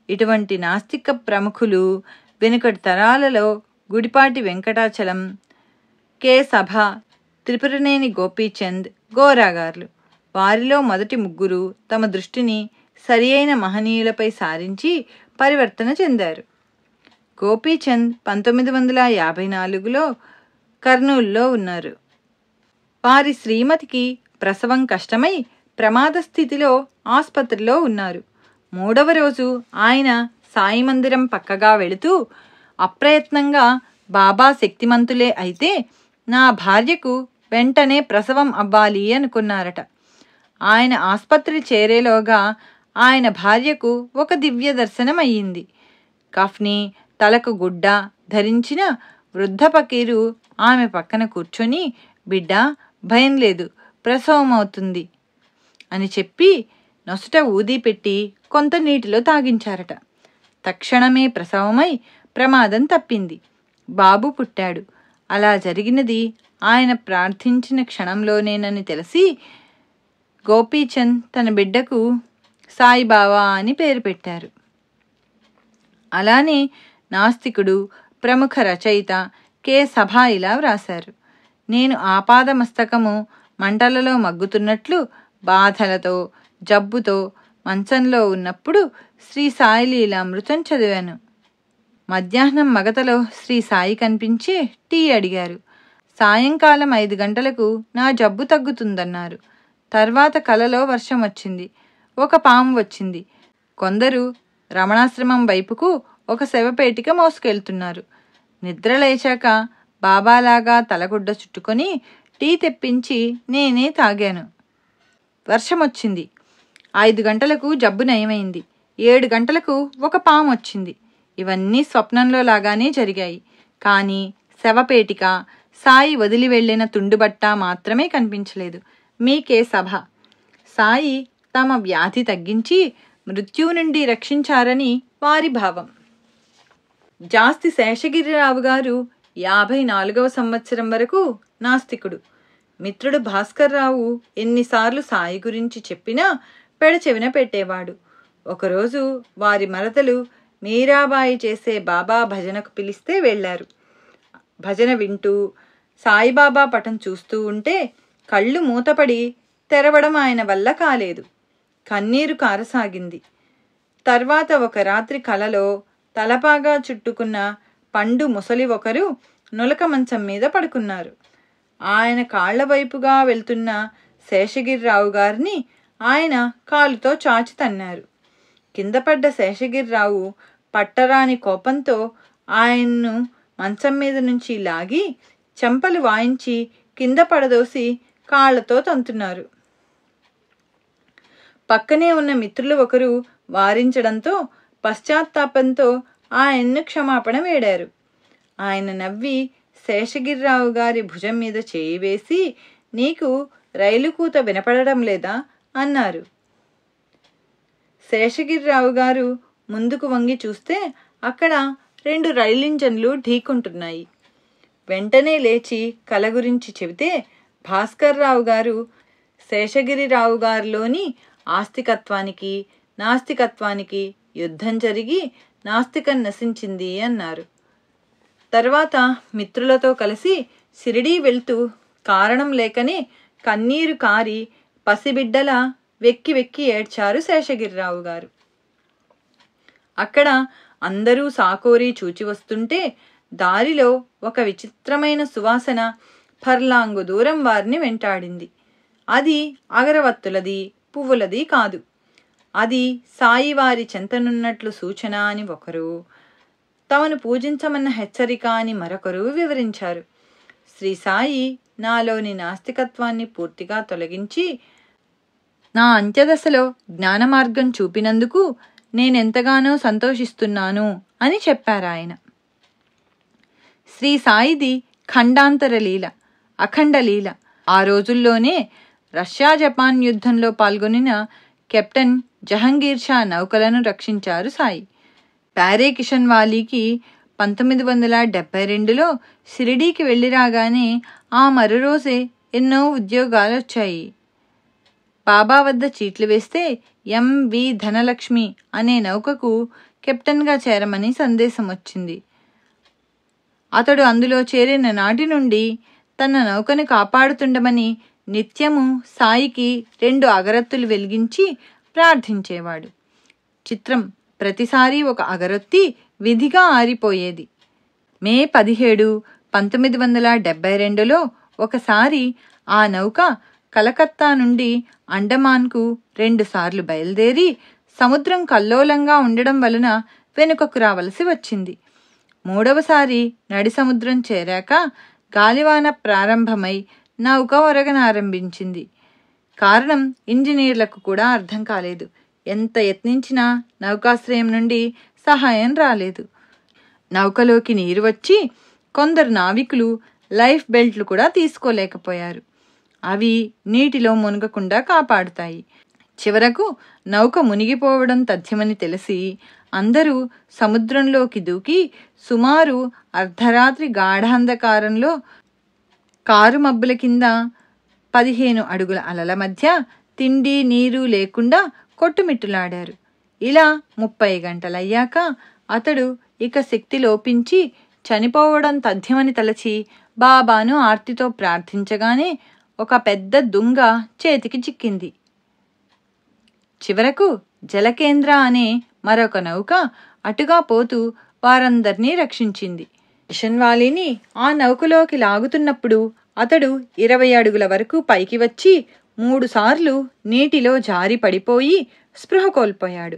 ఇటువంటి నాస్తిక ప్రముఖులు వెనుకటి తరాలలో గుడిపాటి వెంకటాచలం, కె సభ, త్రిపురనేని గోపీచంద్, గోరాగార్లు. వారిలో మొదటి 3 తమ దృష్టిని సరి అయిన మహనీయులపై సారించి పరివర్తన చెందారు. గోపీచంద్ 1954లో కర్నూలులో ఉన్నారు. వారి శ్రీమతికి ప్రసవం కష్టమై ప్రమాద స్థితిలో ఆసుపత్రిలో ఉన్నారు. 3వ రోజు ఆయన సాయి మందిరం పక్కగా వెళుతూ అప్రయత్నంగా బాబా శక్తిమంతులే అయితే నా భార్యకు వెంటనే ప్రసవం అవ్వాలి అనుకున్నారట. ఆయన ఆసుపత్రి చేరేలోగా ఆయన భార్యకు ఒక దివ్య దర్శనం అయ్యింది. కఫ్ని, తలకు గుడ్డ ధరించిన వృద్ధ ఫకీరు ఆమె పక్కన కూర్చొని, బిడ్డ భయం లేదు, ప్రసవం అవుతుంది అని చెప్పి నొసట ఊది పెట్టి కొంత నీటిలో తాగించారట. తక్షణమే ప్రసవమై ప్రమాదం తప్పింది. బాబు పుట్టాడు. అలా జరిగినది ఆయన ప్రార్థించిన క్షణంలోనేనని తెలిసి గోపీచంద్ తన బిడ్డకు సాయిబాబా అని పేరు పెట్టారు. అలానే నాస్తికుడు ప్రముఖ రచయిత కె సభ ఇలా వ్రాశారు: నేను ఆపాదమస్తకము మంటలలో మగ్గుతున్నట్లు బాధలతో జబ్బుతో మంచంలో ఉన్నప్పుడు శ్రీ సాయిలీలామృతం చదివాను. మధ్యాహ్నం మగతలో శ్రీ సాయి కనిపించి టీ అడిగారు. సాయంకాలం 5 గంటలకు నా జబ్బు తగ్గుతుందన్నారు. తర్వాత కలలో వర్షం వచ్చింది. ఒక పాము వచ్చింది. కొందరు రమణాశ్రమం వైపుకు ఒక శవపేటిక మోసుకెళ్తున్నారు. నిద్ర లేచాక బాబాలాగా తలగుడ్డ చుట్టుకొని టీ తెప్పించి నేనే తాగాను. వర్షం వచ్చింది. 5 గంటలకు జబ్బు నయమైంది. 7 గంటలకు ఒక పాము వచ్చింది. ఇవన్నీ స్వప్నంలో లాగానే జరిగాయి. కానీ శవపేటిక, సాయి వదిలి వెళ్లిన తుండుబట్ట మాత్రమే కనిపించలేదు. మీకే సభ. సాయి తమ వ్యాధి తగ్గించి మృత్యువు నుండి రక్షించారని వారి భావం. జాస్తి శేషగిరిరావు గారు 54వ సంవత్సరం వరకు నాస్తికుడు. మిత్రుడు భాస్కర్రావు ఎన్నిసార్లు సాయి గురించి చెప్పినా పెడచెవిన పెట్టేవాడు. ఒకరోజు వారి మరదలు మీరాబాయి చేసే బాబా భజనకు పిలిస్తే వెళ్ళారు. భజన వింటూ సాయిబాబా పటం చూస్తూ ఉంటే కళ్ళు మూతపడి తెరవడం ఆయన వల్ల కాలేదు. కన్నీరు కారసాగింది. తర్వాత ఒక రాత్రి కలలో తలపాగా చుట్టుకున్న పండు ముసలి ఒకరు నులక మంచం మీద పడుకున్నారు. ఆయన కాళ్ల వైపుగా వెళ్తున్న శేషగిరిరావు గారిని ఆయన కాలుతో చాచి తన్నారు. కిందపడ్డ శేషగిరిరావు పట్టరాని కోపంతో ఆయన్ను మంచం మీద నుంచి లాగి చెంపలు వాయించి కింద పడదోసి కాళ్లతో తంతున్నారు. పక్కనే ఉన్న మిత్రులు ఒకరు వారించడంతో పశ్చాత్తాపంతో ఆయన్ను క్షమాపణ వేడారు. ఆయన నవ్వి శేషగిరిరావు గారి భుజం మీద చేయి వేసి, నీకు రైలు కూత వినపడడం లేదా అన్నారు. శేషగిరిరావు గారు ముందుకు వంగి చూస్తే అక్కడ 2 రైలింజన్లు ఢీకుంటున్నాయి. వెంటనే లేచి కల గురించి చెబితే భాస్కర్రావు గారు శేషగిరిరావు గారిలోని ఆస్తికత్వానికి నాస్తికత్వానికి యుద్ధం జరిగి నాస్తికం నశించింది అన్నారు. తర్వాత మిత్రులతో కలిసి షిరిడీ వెళ్తూ కారణం లేకనే కన్నీరు కారి పసిబిడ్డలా వెక్కి వెక్కి ఏడ్చారు శేషగిరిరావు గారు. అక్కడ అందరూ సాకోరి చూచి వస్తుంటే దారిలో ఒక విచిత్రమైన సువాసన ఫర్లాంగు దూరం వారిని వెంటాడింది. అది అగరవత్తులది, పువ్వులది కాదు. అది సాయివారి చెంతనున్నట్లు సూచన అని ఒకరు, తమను పూజించమన్న హెచ్చరిక అని మరొకరు వివరించారు. శ్రీ సాయి నాలోని నాస్తికత్వాన్ని పూర్తిగా తొలగించి నా అంత్యదశలో జ్ఞాన మార్గం చూపినందుకు నేనెంతగానో సంతోషిస్తున్నాను అని చెప్పారాయన. శ్రీ సాయిది ఖండాంతర లీల, అఖండ లీల. ఆ రోజుల్లోనే రష్యా జపాన్ యుద్ధంలో పాల్గొనిన కెప్టెన్ జహంగీర్ షా నౌకలను రక్షించారు సాయి. ప్యారే కిషన్ వాలీకి 1972లో షిరిడీకి వెళ్ళి రాగానే ఆ మరురోజే ఎన్నో ఉద్యోగాలొచ్చాయి. బాబా వద్ద చీట్లు వేస్తే ఎంవి ధనలక్ష్మి అనే నౌకకు కెప్టెన్గా చేరమని సందేశం వచ్చింది. అతడు అందులో చేరిన నాటి నుండి తన నౌకను కాపాడుతుండమని నిత్యము సాయికి 2 అగరత్తులు వెలిగించి ప్రార్థించేవాడు. చిత్రం, ప్రతిసారి ఒక అగరొత్తి విధిగా ఆరిపోయేది. మే 17, 1972లో ఒకసారి ఆ నౌక కలకత్తా నుండి అండమాన్కు 2 సార్లు బయలుదేరి సముద్రం కల్లోలంగా ఉండడం వలన వెనుకకు రావలసి వచ్చింది. 3వసారి నడి సముద్రం చేరాక గాలివాన ప్రారంభమై నౌక ఒరగనారంభించింది. కారణం ఇంజనీర్లకు కూడా అర్థం కాలేదు. ఎంత యత్నించినా నౌకాశ్రయం నుండి సహాయం రాలేదు. నౌకలోకి నీరు వచ్చి కొందరు నావికులు లైఫ్ బెల్ట్లు కూడా తీసుకోలేకపోయారు. అవి నీటిలో మునగకుండా కాపాడుతాయి. చివరకు నౌక మునిగిపోవడం తథ్యమని తెలిసి అందరూ సముద్రంలోకి దూకి సుమారు అర్ధరాత్రి గాఢాంధకారంలో కారు మబ్బుల కింద 15 అడుగుల అలల మధ్య తిండి నీరు లేకుండా కొట్టుమిట్టులాడారు. ఇలా 30 గంటలయ్యాక అతడు ఇక శక్తి లోపించి చనిపోవడం తథ్యమని తలచి బాబాను ఆర్తితో ప్రార్థించగానే ఒక పెద్ద దుంగ చేతికి చిక్కింది. చివరకు జలకేంద్ర అనే మరొక నౌక అటుగా పోతూ వారందర్నీ రక్షించింది. కిషన్వాలీని ఆ నౌకలోకి లాగుతున్నప్పుడు అతడు 20 అడుగుల వరకు పైకి వచ్చి 3 సార్లు నీటిలో జారి పడిపోయి స్పృహ కోల్పోయాడు.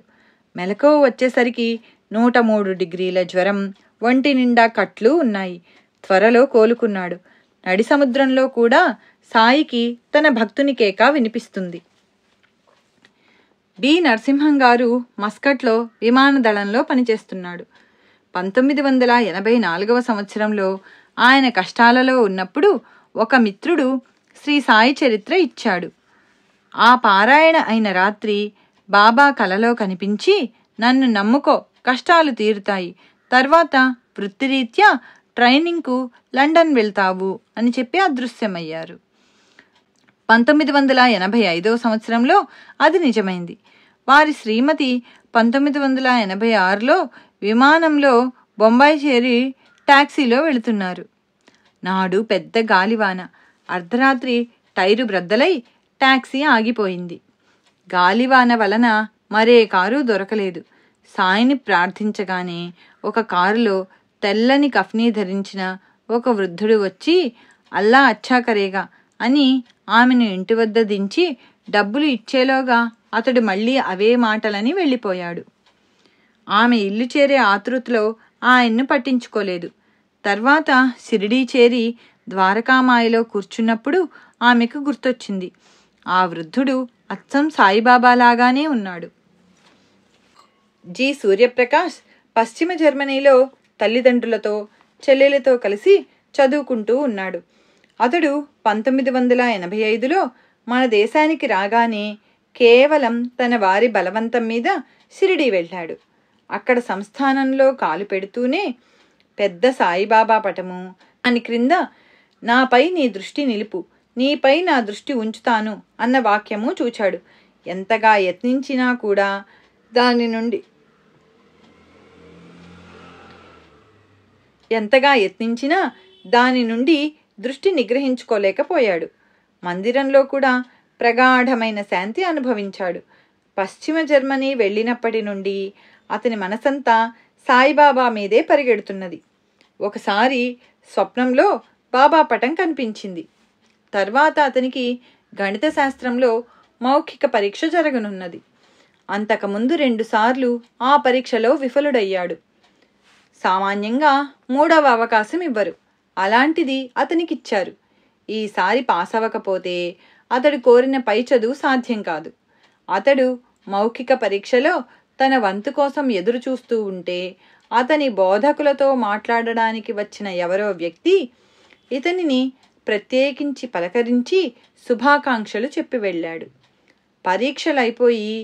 మెలకువ వచ్చేసరికి 103 డిగ్రీల జ్వరం, ఒంటి నిండా కట్లు ఉన్నాయి. త్వరలో కోలుకున్నాడు. నడి సముద్రంలో కూడా సాయికి తన భక్తుని కేక వినిపిస్తుంది. బి నరసింహం గారు మస్కట్లో విమానదళంలో పనిచేస్తున్నాడు. 1984వ సంవత్సరంలో ఆయన కష్టాలలో ఉన్నప్పుడు ఒక మిత్రుడు శ్రీ సాయి చరిత్ర ఇచ్చాడు. ఆ పారాయణ అయిన రాత్రి బాబా కలలో కనిపించి, నన్ను నమ్ముకో, కష్టాలు తీరుతాయి, తర్వాత వృత్తిరీత్యా ట్రైనింగ్కు లండన్ వెళ్తావు అని చెప్పి అదృశ్యమయ్యారు. 1985 సంవత్సరంలో అది నిజమైంది. వారి శ్రీమతి 1986లో విమానంలో బొంబాయి చేరి టాక్సీలో వెళుతున్నారు. నాడు పెద్ద గాలివాన. అర్ధరాత్రి టైరు బ్రద్దలై టాక్సీ ఆగిపోయింది. గాలివాన వలన మరే కారు దొరకలేదు. సాయిని ప్రార్థించగానే ఒక కారులో తెల్లని కఫ్నీ ధరించిన ఒక వృద్ధుడు వచ్చి అల్లా అచ్చాకరేగా అని ఆమెను ఇంటి వద్ద దించి డబ్బులు ఇచ్చేలోగా అతడు మళ్ళీ అవే మాటలని వెళ్ళిపోయాడు. ఆమె ఇల్లు చేరే ఆతృతలో ఆయన్ను పట్టించుకోలేదు. తర్వాత షిరిడీ చేరి ద్వారకామాయిలో కూర్చున్నప్పుడు ఆమెకు గుర్తొచ్చింది. ఆ వృద్ధుడు అచ్చం సాయిబాబాలాగానే ఉన్నాడు. జి. సూర్యప్రకాష్ పశ్చిమ జర్మనీలో తల్లిదండ్రులతో చెల్లెలతో కలిసి చదువుకుంటూ ఉన్నాడు. అతడు 1985లో మన దేశానికి రాగానే కేవలం తన వారి బలవంతం మీద షిరిడీ వెళ్ళాడు. అక్కడ సంస్థానంలో కాలు పెడుతూనే పెద్ద సాయిబాబా పటము, అని క్రింద నాపై నీ దృష్టి నిలుపు, నీపై నా దృష్టి ఉంచుతాను అన్న వాక్యము చూచాడు. ఎంతగా యత్నించినా కూడా దాని నుండి దృష్టి నిగ్రహించుకోలేకపోయాడు. మందిరంలో కూడా ప్రగాఢమైన శాంతి అనుభవించాడు. పశ్చిమ జర్మనీ వెళ్ళినప్పటి నుండి అతని మనసంతా సాయిబాబా మీదే పరిగెడుతున్నది. ఒకసారి స్వప్నంలో బాబా పటం కనిపించింది. తర్వాత అతనికి గణిత శాస్త్రంలో మౌఖిక పరీక్ష జరగనున్నది. అంతకుముందు 2 సార్లు ఆ పరీక్షలో విఫలుడయ్యాడు. సామాన్యంగా 3వ అవకాశం ఇవ్వరు. అలాంటిది అతనికిచ్చారు. ఈసారి పాస్ అవ్వకపోతే అతడు కోరిన పై చదువు సాధ్యం కాదు. అతడు మౌఖిక పరీక్షలో తన వంతు కోసం ఎదురు చూస్తూ ఉంటే అతని బోధకులతో మాట్లాడడానికి వచ్చిన ఎవరో వ్యక్తి ఇతనిని ప్రత్యేకించి పలకరించి శుభాకాంక్షలు చెప్పి వెళ్ళాడు. పరీక్షలైపోయి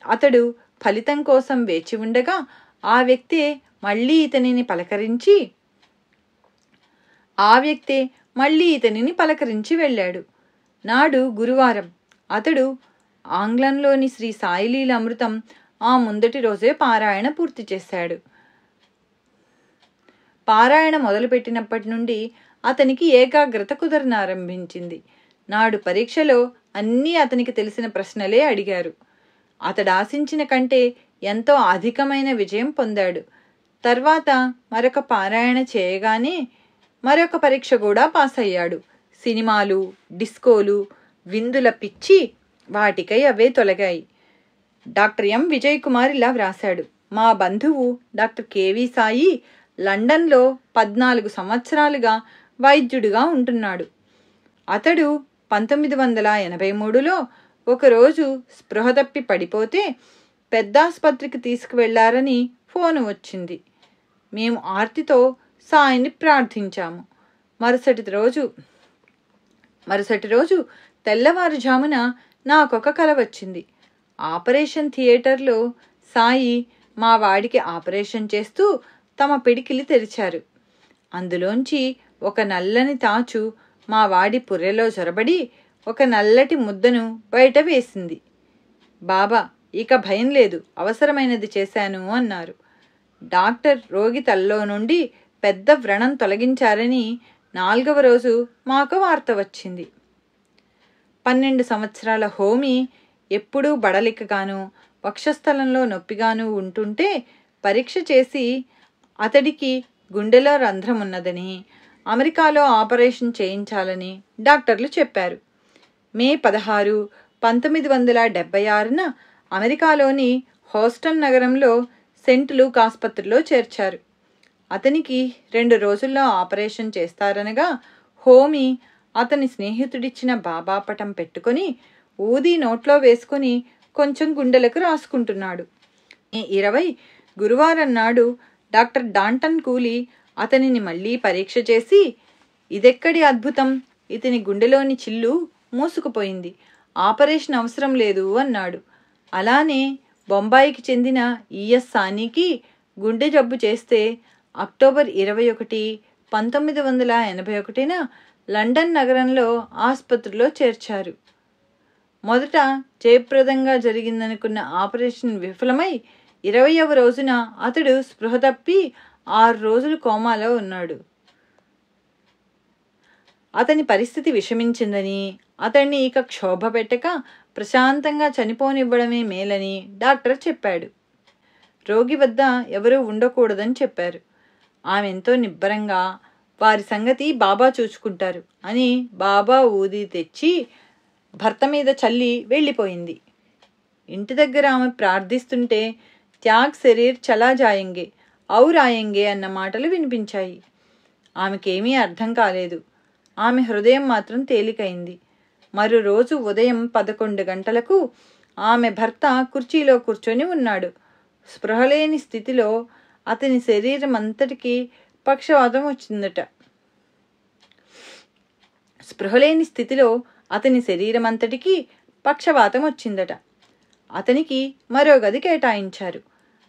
అతడు ఫలితం కోసం వేచి ఉండగా ఆ వ్యక్తే మళ్ళీ ఇతనిని పలకరించి వెళ్ళాడు. నాడు గురువారం. అతడు ఆంగ్లంలోని శ్రీ సాయిలీల అమృతం ఆ ముందటి రోజే పారాయణ పూర్తి చేశాడు. పారాయణ మొదలుపెట్టినప్పటి నుండి అతనికి ఏకాగ్రత కుదరనారంభించింది. నాడు పరీక్షలో అన్నీ అతనికి తెలిసిన ప్రశ్నలే అడిగారు. అతడు ఆశించిన కంటే ఎంతో అధికమైన విజయం పొందాడు. తర్వాత మరొక పారాయణ చేయగానే మరొక పరీక్ష కూడా పాస్ అయ్యాడు. సినిమాలు, డిస్కోలు, విందుల పిచ్చి వాటికై అవే తొలగాయి. Doctor M. విజయ్ కుమార్ ఇలా వ్రాశాడు: మా బంధువు డాక్టర్ కెవి సాయి లండన్లో 14 సంవత్సరాలుగా వైద్యుడిగా ఉంటున్నాడు. అతడు 1983లో ఒకరోజు స్పృహ తప్పి పడిపోతే పెద్దాసుపత్రికి తీసుకువెళ్లారని ఫోను వచ్చింది. మేము ఆర్తితో సాయిని ప్రార్థించాము. మరుసటి రోజు తెల్లవారుజామున నాకొక కల వచ్చింది. ఆపరేషన్ థియేటర్లో సాయి మా వాడికి ఆపరేషన్ చేస్తూ తమ పిడికిలి తెరిచారు. అందులోంచి ఒక నల్లని తాచు మా వాడి పుర్రెలో జొరబడి ఒక నల్లటి ముద్దను బయట వేసింది. బాబా, ఇక భయం లేదు, అవసరమైనది చేశాను అన్నారు. డాక్టర్ రోగి తలలో నుండి పెద్ద వ్రణం తొలగించారని 4వ రోజు మాకు వార్త వచ్చింది. 12 సంవత్సరాల హోమీ ఎప్పుడూ బడలికగాను వక్షస్థలంలో నొప్పిగాను ఉంటుంటే పరీక్ష చేసి అతడికి గుండెలో రంధ్రం ఉన్నదని, అమెరికాలో ఆపరేషన్ చేయించాలని డాక్టర్లు చెప్పారు. మే 16, 1976న అమెరికాలోని హోస్టన్ నగరంలో సెంట్ లూక్ ఆసుపత్రిలో చేర్చారు. అతనికి 2 రోజుల్లో ఆపరేషన్ చేస్తారనగా హోమీ అతని స్నేహితుడిచ్చిన బాబా పటం పెట్టుకొని ఊది నోట్లో వేసుకొని కొంచెం గుండెలకు రాసుకుంటున్నాడు. మే 20 గురువారం నాడు డాక్టర్ డాంటన్ కూలీ అతనిని మళ్ళీ పరీక్ష చేసి, ఇదెక్కడి అద్భుతం, ఇతని గుండెలోని చిల్లు మూసుకుపోయింది, ఆపరేషన్ అవసరం లేదు అన్నాడు. అలానే బొంబాయికి చెందిన ఈఎస్ సానీకి గుండె జబ్బు చేస్తే అక్టోబర్ 21, 1981న లండన్ నగరంలో ఆసుపత్రిలో చేర్చారు. మొదట జయప్రదంగా జరిగిందనుకున్న ఆపరేషన్ విఫలమై 20వ రోజున అతడు స్పృహ తప్పి 6 రోజులు కోమాలో ఉన్నాడు. అతని పరిస్థితి విషమించిందని, అతన్ని ఇక క్షోభ పెట్టక ప్రశాంతంగా చనిపోనివ్వడమే మేలని డాక్టర్ చెప్పాడు. రోగి వద్ద ఎవరూ ఉండకూడదని చెప్పారు. ఆమె ఎంతో నిబ్బరంగా వారి సంగతి బాబా చూసుకుంటారు అని బాబా ఊది తెచ్చి భర్త మీద చల్లి వెళ్ళిపోయింది. ఇంటి దగ్గర ఆమె ప్రార్థిస్తుంటే త్యాగ్ శరీర్ చలా జాయంగే ఔర్ ఆయంగే అన్న మాటలు వినిపించాయి. ఆమెకేమీ అర్థం కాలేదు. ఆమె హృదయం మాత్రం తేలికైంది. మరో రోజు ఉదయం 11 గంటలకు ఆమె భర్త కుర్చీలో కూర్చొని ఉన్నాడు. స్పృహలేని స్థితిలో అతని శరీరం అంతటికీ పక్షవాతం వచ్చిందట. స్పృహలేని స్థితిలో అతని శరీరం అంతటికీ పక్షవాతం వచ్చిందట. అతనికి మరో గది కేటాయించారు.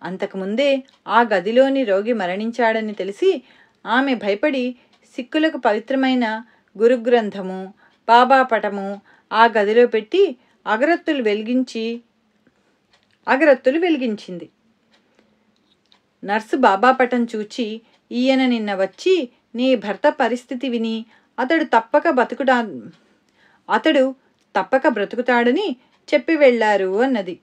అంతకుముందే ఆ గదిలోని రోగి మరణించాడని తెలిసి ఆమె భయపడి సిక్కులకు పవిత్రమైన గురుగ్రంథము, బాబా పటము ఆ గదిలో పెట్టి అగరత్తులు వెలిగించింది. నర్సు బాబా పటం చూచి, ఈయన నిన్న వచ్చి నీ భర్త పరిస్థితి విని అతడు తప్పక బ్రతుకుతాడని చెప్పి వెళ్లారు అన్నది.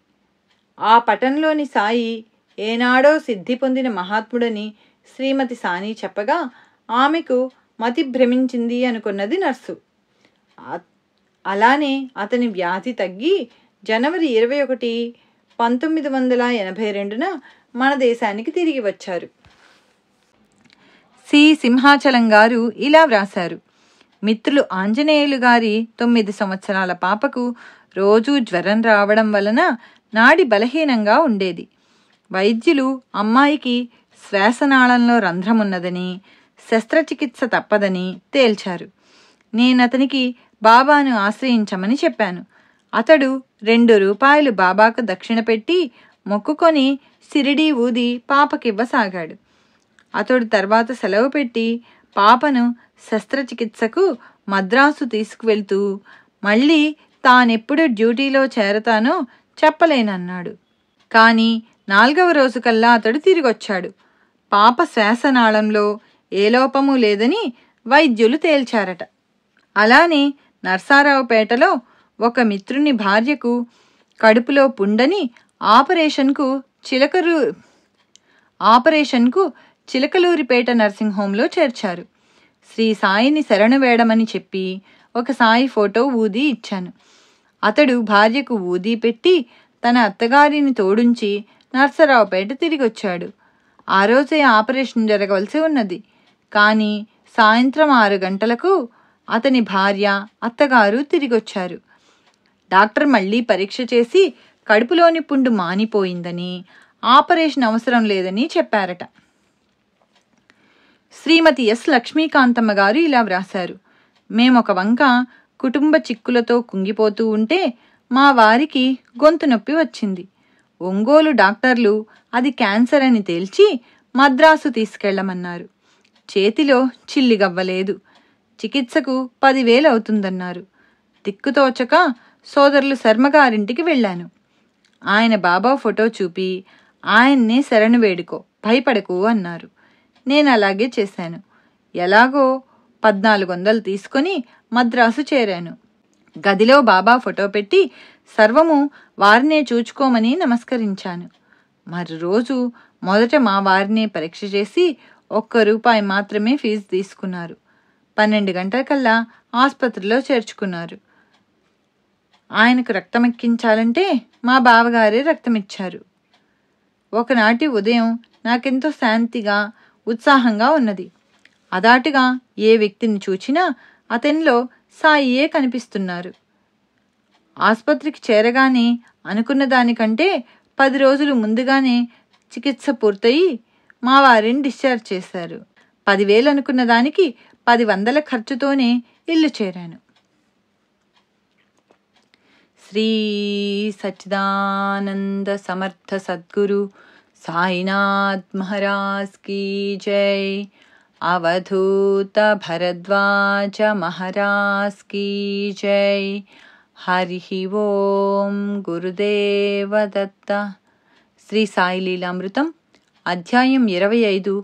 ఆ పటంలోని సాయి ఏనాడో సిద్ధి పొందిన మహాత్ముడని శ్రీమతి సాని చెప్పగా ఆమెకు మతి భ్రమించింది అనుకున్నది నర్సు. అలానే అతని వ్యాధి తగ్గి జనవరి 21, 1982న మన దేశానికి తిరిగి వచ్చారు. సి సింహాచలం గారు ఇలా వ్రాశారు. మిత్రులు ఆంజనేయులు గారి 9 సంవత్సరాల పాపకు రోజూ జ్వరం రావడం వలన నాడి బలహీనంగా ఉండేది. వైద్యులు అమ్మాయికి శ్వాసనాళంలో రంధ్రమున్నదని, శస్త్రచికిత్స తప్పదని తేల్చారు. నేనతనికి బాబాను ఆశ్రయించమని చెప్పాను. అతడు 2 రూపాయలు బాబాకు దక్షిణ పెట్టి మొక్కుకొని సిరిడి ఊది పాపకివ్వసాగాడు. అతడు తర్వాత సెలవు పెట్టి పాపను శస్త్రచికిత్సకు మద్రాసు తీసుకువెళ్తూ మళ్ళీ తానెప్పుడు డ్యూటీలో చేరతానో చెప్పలేనన్నాడు. కానీ 4వ రోజు కల్లా అతడు తిరిగొచ్చాడు. పాప శ్వాసనాళంలో ఏ లోపము లేదని వైద్యులు తేల్చారట. అలానే నర్సారావుపేటలో ఒక మిత్రుని భార్యకు కడుపులో పుండని ఆపరేషన్కు చిలకలూరిపేట నర్సింగ్ హోంలో చేర్చారు. శ్రీ సాయిని శరణు వేడమని చెప్పి ఒక సాయి ఫోటో ఊది ఇచ్చాను. అతడు భార్యకు ఊది పెట్టి తన అత్తగారిని తోడుంచి నర్సరావుపేట తిరిగొచ్చాడు. ఆ రోజే ఆపరేషన్ జరగవలసి ఉన్నది. కానీ సాయంత్రం 6 గంటలకు అతని భార్య, అత్తగారు తిరిగొచ్చారు. డాక్టర్ మళ్లీ పరీక్ష చేసి కడుపులోని పుండు మానిపోయిందని, ఆపరేషన్ అవసరం లేదని చెప్పారట. శ్రీమతి ఎస్ లక్ష్మీకాంతమ్మ గారు ఇలా వ్రాశారు. మేమొక వంక కుటుంబ చిక్కులతో కుంగిపోతూ ఉంటే మా వారికి గొంతు నొప్పి వచ్చింది. ఒంగోలు డాక్టర్లు అది క్యాన్సర్ అని తేల్చి మద్రాసు తీసుకెళ్లమన్నారు. చేతిలో చిల్లిగవ్వలేదు. చికిత్సకు 10,000 అవుతుందన్నారు. దిక్కుతోచక సోదరులు శర్మగారింటికి వెళ్ళాను. ఆయన బాబా ఫోటో చూపి ఆయన్నే శరణు వేడుకో, భయపడకు అన్నారు. నేను అలాగే చేశాను. ఎలాగో 1400 తీసుకొని మద్రాసు చేరాను. గదిలో బాబా ఫోటో పెట్టి సర్వము వారినే చూచుకోమని నమస్కరించాను. మరి రోజు మొదట మా వారినే పరీక్ష చేసి ₹1 మాత్రమే ఫీజు తీసుకున్నారు. 12 గంటలకల్లా ఆసుపత్రిలో చేర్చుకున్నారు. ఆయనకు రక్తమెక్కించాలంటే మా బావగారే రక్తమిచ్చారు. ఒకనాటి ఉదయం నాకెంతో శాంతిగా, ఉత్సాహంగా ఉన్నది. అదాటుగా ఏ వ్యక్తిని చూచినా అతనిలో సాయియే కనిపిస్తున్నారు. ఆసుపత్రికి చేరగానే అనుకున్న దానికంటే 10 రోజులు ముందుగానే చికిత్స పూర్తయి మా వారిని డిశ్చార్జ్ చేశారు. 10,000 అనుకున్న దానికి 10,000 ఖర్చుతోనే ఇల్లు చేరాను. శ్రీ సచ్చిదానంద సమర్థ సద్గురు సాయినాథ్ మహారాజ్ కీ జై. అవధూత భరద్వాజ మహారాజ్ కీ జై. హరి ఓం గురుదేవ దత్త. శ్రీ సాయి లీలామృతం అధ్యాయం 25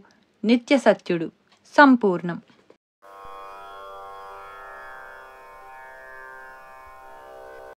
నిత్య సత్యుడు సంపూర్ణం.